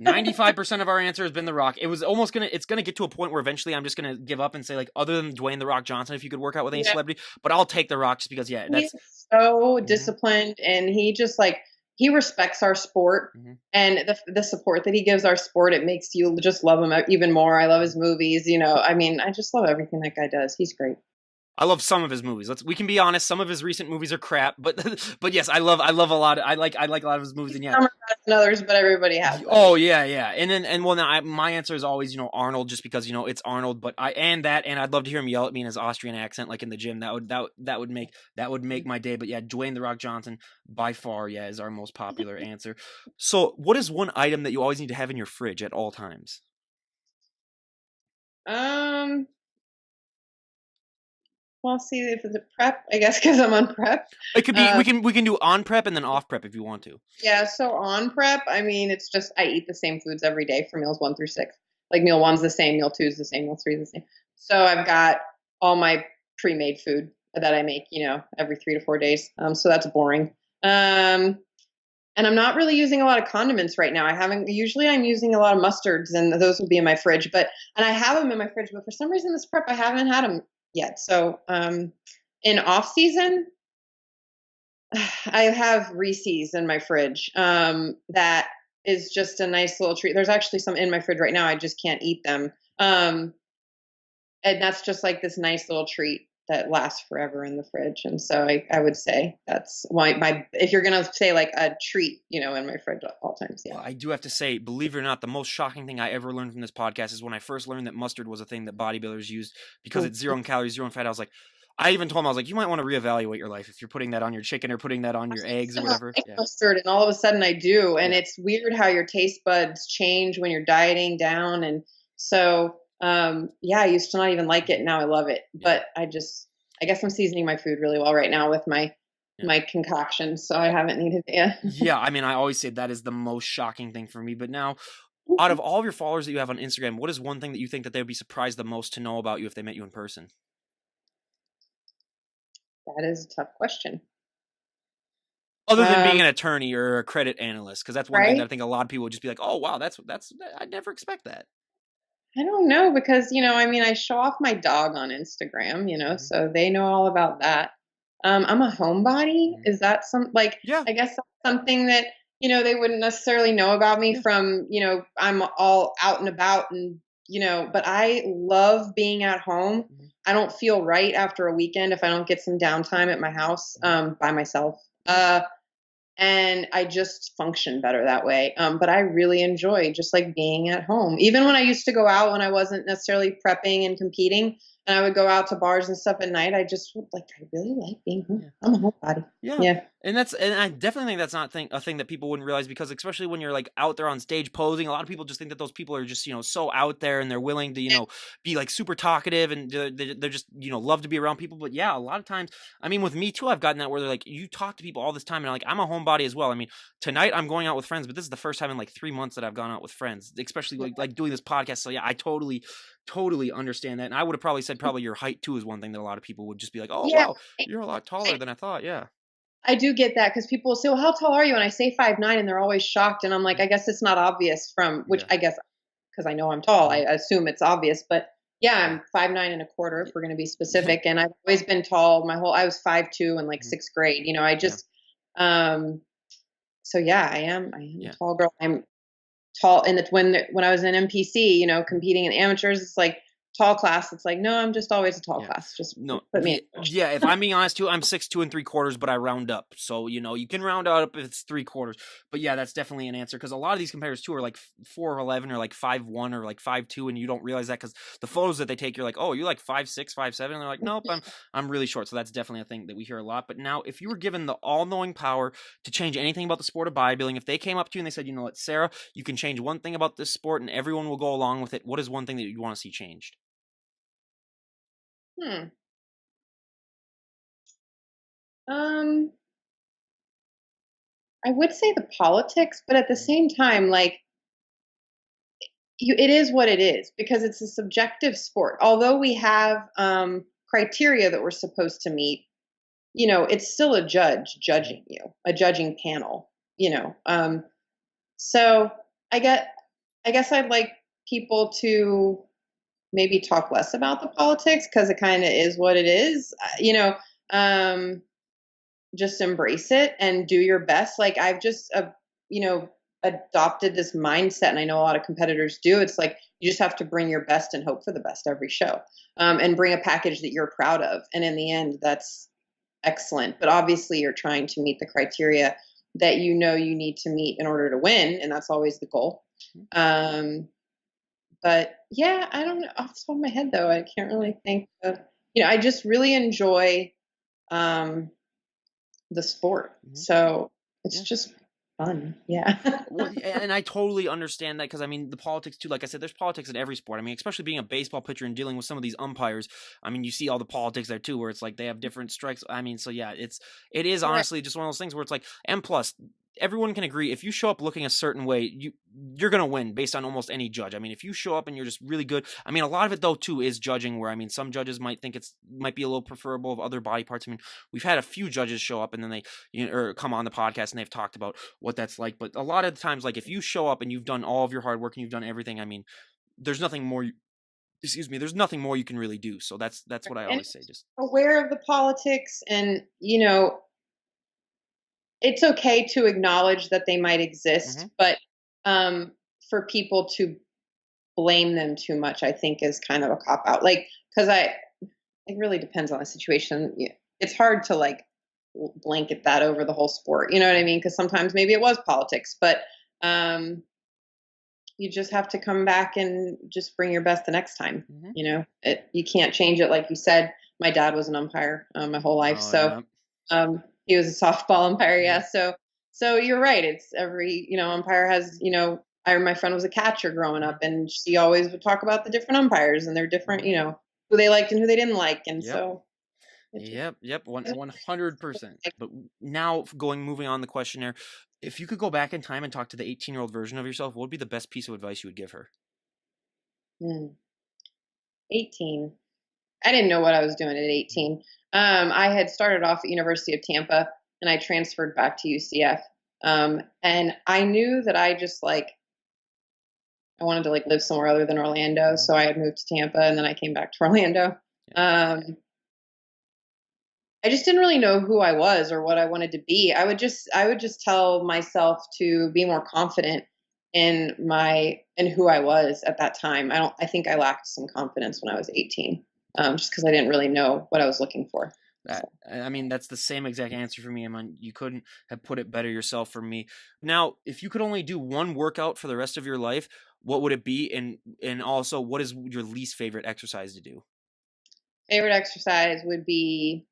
95% of our answer has been The Rock. It's gonna get to a point where eventually I'm just gonna give up and say like, other than Dwayne The Rock Johnson, if you could work out with any
Yeah,
celebrity, but I'll take The Rock just because yeah,
he's
that's.
so
Mhm,
disciplined, and he just like he respects our sport,
mhm.
and the support that he gives our sport, it makes you just love him even more. I love his movies. I mean, I just love everything that guy does. He's great.
I love some of his movies. We can be honest. Some of his recent movies are crap, but but yes, I love a lot. I like a lot of his movies, and yeah.
Some are better than others, but everybody has them.
Oh yeah, yeah. And well, now my answer is always Arnold, just because it's Arnold. But I'd love to hear him yell at me in his Austrian accent, like in the gym. That would make my day. But yeah, Dwayne the Rock Johnson by far, yeah, is our most popular answer. So, what is one item that you always need to have in your fridge at all times?
Um, well, see if it's a prep, I guess, because I'm on prep.
It could be
Um,
we can do on prep and then off prep if you want to.
yeah, so on prep, I mean, it's just I eat the same foods every day for meals 1 through 6. Like meal one's the same, meal two's the same, meal three's the same. So I've got all my pre-made food that I make, every 3 to 4 days. So that's boring. And I'm not really using a lot of condiments right now. I haven't. Usually, I'm using a lot of mustards, and those will be in my fridge. And I have them in my fridge, but for some reason, this prep I haven't had them yet. So, in off season, I have Reese's in my fridge. That is just a nice little treat. There's actually some in my fridge right now. I just can't eat them. And that's just like this nice little treat that lasts forever in the fridge. And so I would say that's why if you're gonna say like a treat, in my fridge at all times, yeah.
Well, I do have to say, believe it or not, the most shocking thing I ever learned from this podcast is when I first learned that mustard was a thing that bodybuilders used because it's zero in calories, zero in fat. I even told him, I was like, you might want to reevaluate your life if you're putting that on your chicken or putting that on your eggs or
I don't
whatever.
like
Yeah.
mustard, and all of a sudden I do, and
Yeah.
it's weird how your taste buds change when you're dieting down, and so yeah, I used to not even like it, now I love it,
Yeah.
but I guess I'm seasoning my food really well right now with my
Yeah.
concoction, so I haven't needed it. Yeah.
Yeah. I mean, I always say that is the most shocking thing for me. But now, out of all of your followers that you have on Instagram, what is one thing that you think that they would be surprised the most to know about you if they met you in person?
That is a tough question.
Other than being
Um,
an attorney or a credit analyst, because that's one thing that I
right?
think a lot of people would just be like, "Oh, wow, that's I'd never expect that."
I don't know because, I mean, I show off my dog on Instagram,
Mhm,
so they know all about that. I'm a homebody.
mhm.
Is that
Yeah,
I guess that's something that, they wouldn't necessarily know about me
yeah.
from, I'm all out and about and, but I love being at home.
Mhm,
I don't feel right after a weekend if I don't get some downtime at my house
mhm.
by myself.
Yeah.
And I just function better that way. But I really enjoy just like being at home. Even when I used to go out when I wasn't necessarily prepping and competing, and I would go out to bars and stuff at night, I just would like I really like being home.
Yeah.
I'm a homebody.
Yeah,
Yeah.
and I definitely think that's not a thing that people wouldn't realize because especially when you're like out there on stage posing, a lot of people just think that those people are just so out there and they're willing to be like super talkative and they're just love to be around people. But yeah, a lot of times, I mean, with me too, I've gotten that where they're like you talk to people all this time and I'm a homebody as well. I mean, tonight I'm going out with friends, but this is the first time in like 3 months that I've gone out with friends, especially like doing this podcast. So yeah, I totally understand that, and I would have probably said probably your height too is one thing that a lot of people would just be like, oh
Yeah.
wow, you're a lot taller than I thought. Yeah.
I do get that because people will say, "Well, how tall are you?" And I say 5'9", and they're always shocked. And I'm like, I guess it's not obvious from which
Yeah.
I guess because I know I'm tall, I
Mhm.
assume it's obvious. But yeah,
Yeah.
I'm 5'9" and a quarter if
Y
we're going to be
yeah.
specific. And I've always been tall. I was 5'2" in like
Mhm.
sixth grade. I
Yeah.
just um. So yeah, I am a
Yeah.
tall girl. I'm tall, and it's when I was in NPC, competing in amateurs, it's like tall class. It's like no, I'm just always a tall
Yeah.
class. Just
No,
put me
yeah,
in.
yeah, if I'm being honest too, I'm 6'2 3/4", but I round up. So, you can round up if it's 3/4. But yeah, that's definitely an answer because a lot of these competitors too are like 4'11" or like 5'1" or like 5'2", and you don't realize that because the photos that they take, you're like, oh, you're like 5'6", 5'7", and they're like, nope, I'm really short. So that's definitely a thing that we hear a lot. But now, if you were given the all-knowing power to change anything about the sport of bodybuilding, if they came up to you and they said, you know what, Sarah, you can change one thing about this sport and everyone will go along with it. What is one thing that you want to see changed?
Hmm. Um. I would say the politics, but at the
Mhm.
same time, like it is what it is because it's a subjective sport. Although we have criteria that we're supposed to meet, it's still a judge
Mhm.
judging you, a judging panel. So I get, I guess I'd like people to maybe talk less about the politics because it kind of is what it is. Um, just embrace it and do your best. Like I've just, you know, adopted this mindset, and I know a lot of competitors do. It's like you just have to bring your best and hope for the best every show, and bring a package that you're proud of. And in the end, that's excellent. But obviously, you're trying to meet the criteria that you need to meet in order to win, and that's always the goal.
Mhm.
Um, but yeah, I don't know off the top of my head though. I can't
Yeah.
really think of. I just really enjoy. Um, the sport.
Mhm.
So it's
Yeah.
just fun. Yeah.
Well, yeah, and I totally understand that because I mean the politics too. Like I said, there's politics in every sport. I mean, especially being a baseball pitcher and dealing with some of these umpires. I mean, you see all the politics there too, where it's like they have different strikes. I mean, so yeah, it is
Right.
honestly just one of those things where it's like, and plus, everyone can agree if you show up looking a certain way, you're gonna win based on almost any judge. I mean, if you show up and you're just really good, I mean, a lot of it though too is judging. Where I mean, some judges might think might be a little preferable of other body parts. I mean, we've had a few judges show up and then they or come on the podcast and they've talked about what that's like. But a lot of the times, like if you show up and you've done all of your hard work and you've done everything, I mean, there's nothing more. Excuse me. There's nothing more you can really do. So that's what I
And
always say. Just
aware of the politics, and it's okay to acknowledge that they might
hmm
exist, but um for people to blame them too much, I think is kind of a cop out. Like cuz I it really depends on the situation. It's hard to like blanket that over the whole sport. You know what I mean? Cuz sometimes maybe it was politics, but um you just have to come back and just bring your best the next time.
hmm
You can't change it. Like you said, my dad was an umpire my whole life,
Oh
so
yeah.
he was a softball umpire.
hmm
Yeah, so you're right. It's every umpire has. My friend was a catcher growing
hmm
up, and she always would talk about the different umpires and their different,
hmm
who they liked and who they didn't like, and
Yep.
so it just
Yep. 100%. But now moving on the questionnaire, if you could go back in time and talk to the 18-year-old version of yourself, what would be the best piece of advice you would give her?
mm, 18. I didn't know what I was doing at
Mhm.
18. I had started off at University of Tampa. and I transferred back to UCF. And I knew that I just like I wanted to like live somewhere other than Orlando,
Mhm.
so I had moved to Tampa, and then I came back to Orlando.
Yeah.
Um, I just didn't really know who I was or what I wanted to be. I would just tell myself to be more confident in who I was at that time. I think I lacked some confidence when I was 18. Just because I didn't really know what I was looking for.
That I mean, that's the same exact answer for me. I mean, you couldn't have put it better yourself for me. Now, if you could only do one workout for the rest of your life, what would it be? And also, what is your least favorite exercise to do?
Favorite exercise would be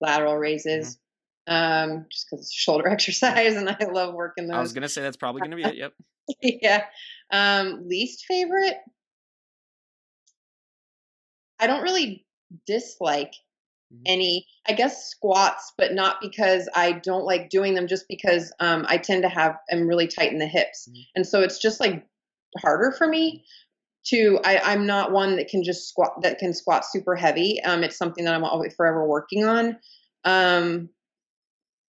lateral
Hmm.
raises, just because it's shoulder
Yep.
exercise, and I love working
I was
those.
gonna say that's probably gonna be it. Yep.
Yeah. Least favorite, I don't really dislike
Hmm.
any, I guess, squats, but not because I don't like doing them, just because I tend to am really tight in the hips.
Hmm.
And so it's just like harder for me I'm not one that can just squat super heavy. It's something that I'm always forever working on. Um,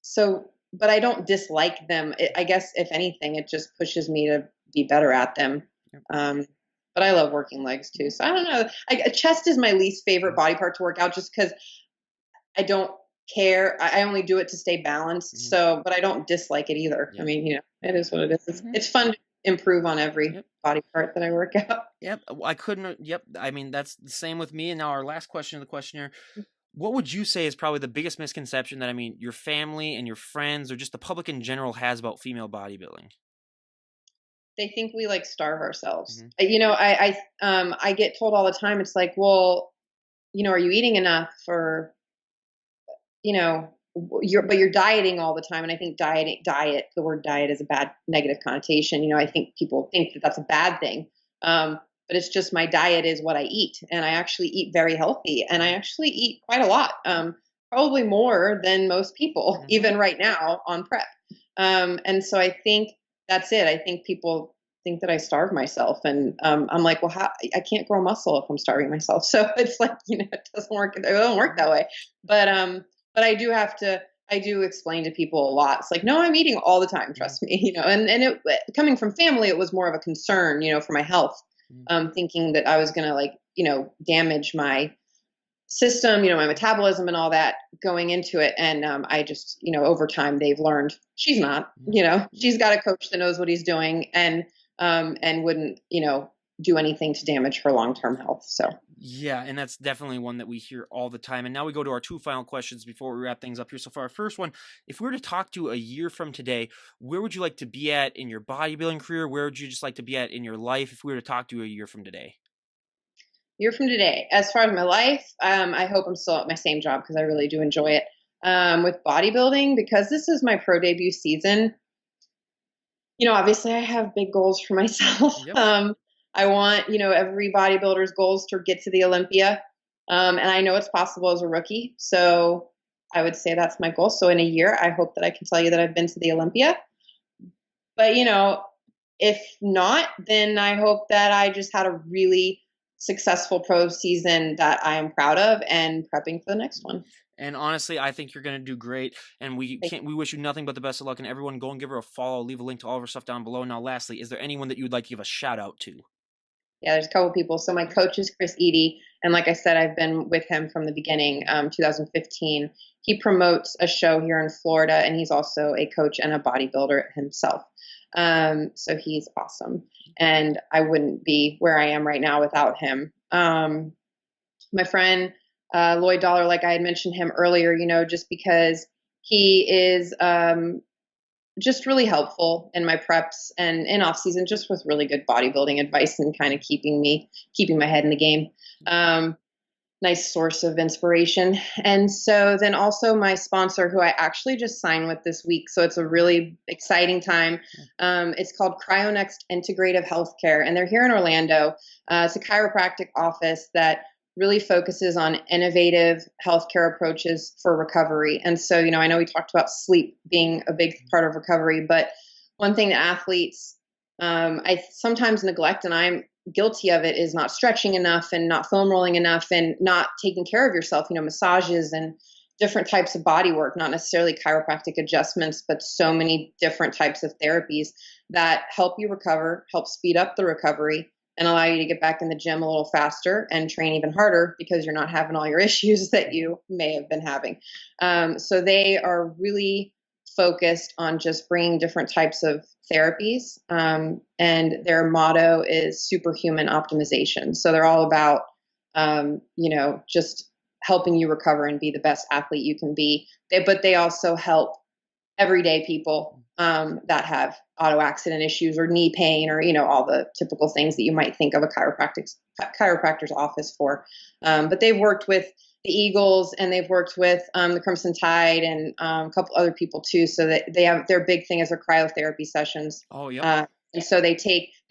so, but I don't dislike them. I guess if anything, it just pushes me to be better at them.
Yep.
Um, but I love working legs too. So I don't know. Chest is my least favorite
Mhm.
body part to work out, just because I don't care. I only do it to stay balanced.
Mhm.
So, but I don't dislike it either. I
Yep.
mean, it is what it is.
Mhm.
It's fun to improve on every
Yep.
body part that I work out.
Yep. I couldn't. Yep. I mean, that's the same with me. And now our last question of the questionnaire: what would you say is probably the biggest misconception that your family and your friends or just the public in general has about female bodybuilding?
They think we like starve ourselves.
Hmm.
I get told all the time. It's like, well, are you eating enough? Or you're dieting all the time. And I think the word diet is a bad negative connotation. I think people think that that's a bad thing. But it's just my diet is what I eat, and I actually eat very healthy, and I actually eat quite a lot, probably more than most people,
Hmm.
even right now on prep. And so I think that's it. I think people think that I starve myself, and I'm like, well, I can't grow muscle if I'm starving myself. So it's like, it doesn't work. It doesn't work
Hmm.
that way. But I do explain to people a lot. It's like, no, I'm eating all the time,
Hmm.
trust me. And coming from family, it was more of a concern, for my health,
Hmm.
thinking that I was going to like, damage my system, my metabolism and all that going into it. And I just, over time they've learned she's not,
Hmm.
she's got a coach that knows what he's doing, and wouldn't, do anything to damage her long-term health. So
Yeah, and that's definitely one that we hear all the time. And now we go to our two final questions before we wrap things up here. So, for our first one, if we were to talk to you a year from today, where would you like to be at in your bodybuilding career? Where would you just like to be at in your life if we were to talk to you a year from today?
year from today, as far as my life, I hope I'm still at my same job because I really do enjoy it. With bodybuilding, because this is my pro debut season, obviously I have big goals for myself.
Yep.
I want, every bodybuilder's goals to get to the Olympia. And I know it's possible as a rookie. So I would say that's my goal. So in a year, I hope that I can tell you that I've been to the Olympia. But, if not, then I hope that I just had a really successful pro season that I am proud of and prepping for the next one.
And honestly, I think you're going to do great. And we wish you nothing but the best of luck. And everyone, go and give her a follow. Leave a link to all of her stuff down below. Now, lastly, is there anyone that you would like to give a shout out to?
Yeah, there's a couple people. So my coach is Chris Eady, and like I said, I've been with him from the beginning, 2015. He promotes a show here in Florida, and he's also a coach and a bodybuilder himself. So he's awesome, and I wouldn't be where I am right now without him. My friend Lloyd Dollar, like I had mentioned him earlier, just because he is just really helpful in my preps and in off season, just with really good bodybuilding advice and kind of keeping my head in the game. Um, Nice source of inspiration. And so then also my sponsor, who I actually just signed with this week. So it's a really exciting time. It's called CryoNext Integrative Healthcare, and they're here in Orlando. It's a chiropractic office that really focuses on innovative healthcare approaches for recovery. And so, I know we talked about sleep being a big part of recovery, but one thing that athletes I sometimes neglect, and I'm guilty of it, is not stretching enough and not foam rolling enough and not taking care of yourself, massages and different types of body work, not necessarily chiropractic adjustments, but so many different types of therapies that help you recover, help speed up the recovery, and allow you to get back in the gym a little faster and train even harder because you're not having all your issues that you may have been having. So they are really focused on just bringing different types of therapies. And their motto is superhuman optimization. So they're all about, just helping you recover and be the best athlete you can be. But they also help everyday people that have auto accident issues or knee pain or all the typical things that you might think of a chiropractor's office for. But they've worked with the Eagles and they've worked with the Crimson Tide and a couple other people too. So that they have their big thing is their cryotherapy sessions.
Oh, yep.
And so they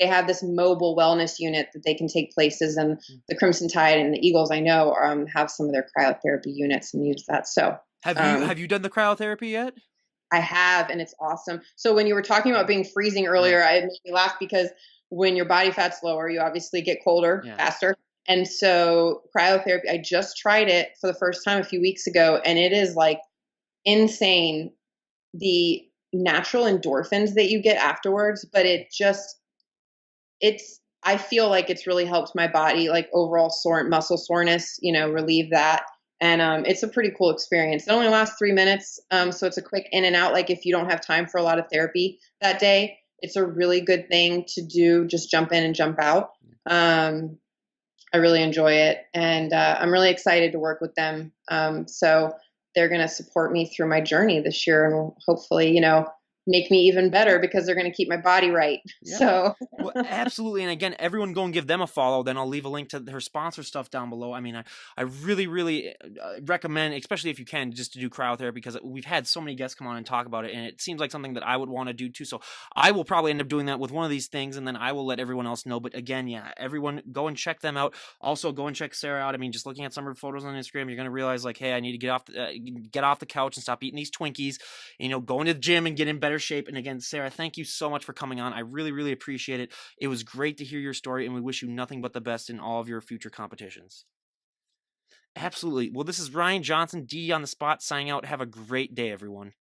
have this mobile wellness unit that they can take places, and the Crimson Tide and the Eagles I know have some of their cryotherapy units and use that. So
have you done the cryotherapy yet?
I have, and it's awesome. So when you were talking about being freezing earlier, it made me laugh because when your body fat's lower, you obviously get colder faster. And so cryotherapy, I just tried it for the first time a few weeks ago, and it is like insane the natural endorphins that you get afterwards, but I feel like it's really helped my body, like overall muscle soreness, relieve that. And it's a pretty cool experience. It only lasts 3 minutes, so it's a quick in and out. Like if you don't have time for a lot of therapy that day, it's a really good thing to do. Just jump in and jump out. I really enjoy it, and I'm really excited to work with them. So they're going to support me through my journey this year, and will hopefully, make me even better because they're going to keep my body right.
Yeah.
So
well, absolutely. And again, everyone go and give them a follow. Then I'll leave a link to her sponsor stuff down below. I mean, I really, really recommend, especially if you can, just to do cryotherapy, because we've had so many guests come on and talk about it, and it seems like something that I would want to do too. So I will probably end up doing that with one of these things, and then I will let everyone else know. But again, everyone go and check them out. Also, go and check Sarah out. I mean, just looking at some of her photos on Instagram, you're going to realize like, hey, I need to get off the couch and stop eating these Twinkies. Go into the gym and get in better shape. And again, Sarah, thank you so much for coming on. I really, really appreciate it. It was great to hear your story, and we wish you nothing but the best in all of your future competitions. Absolutely. Well, this is Ryan Johnson, D on the spot, signing out. Have a great day, everyone.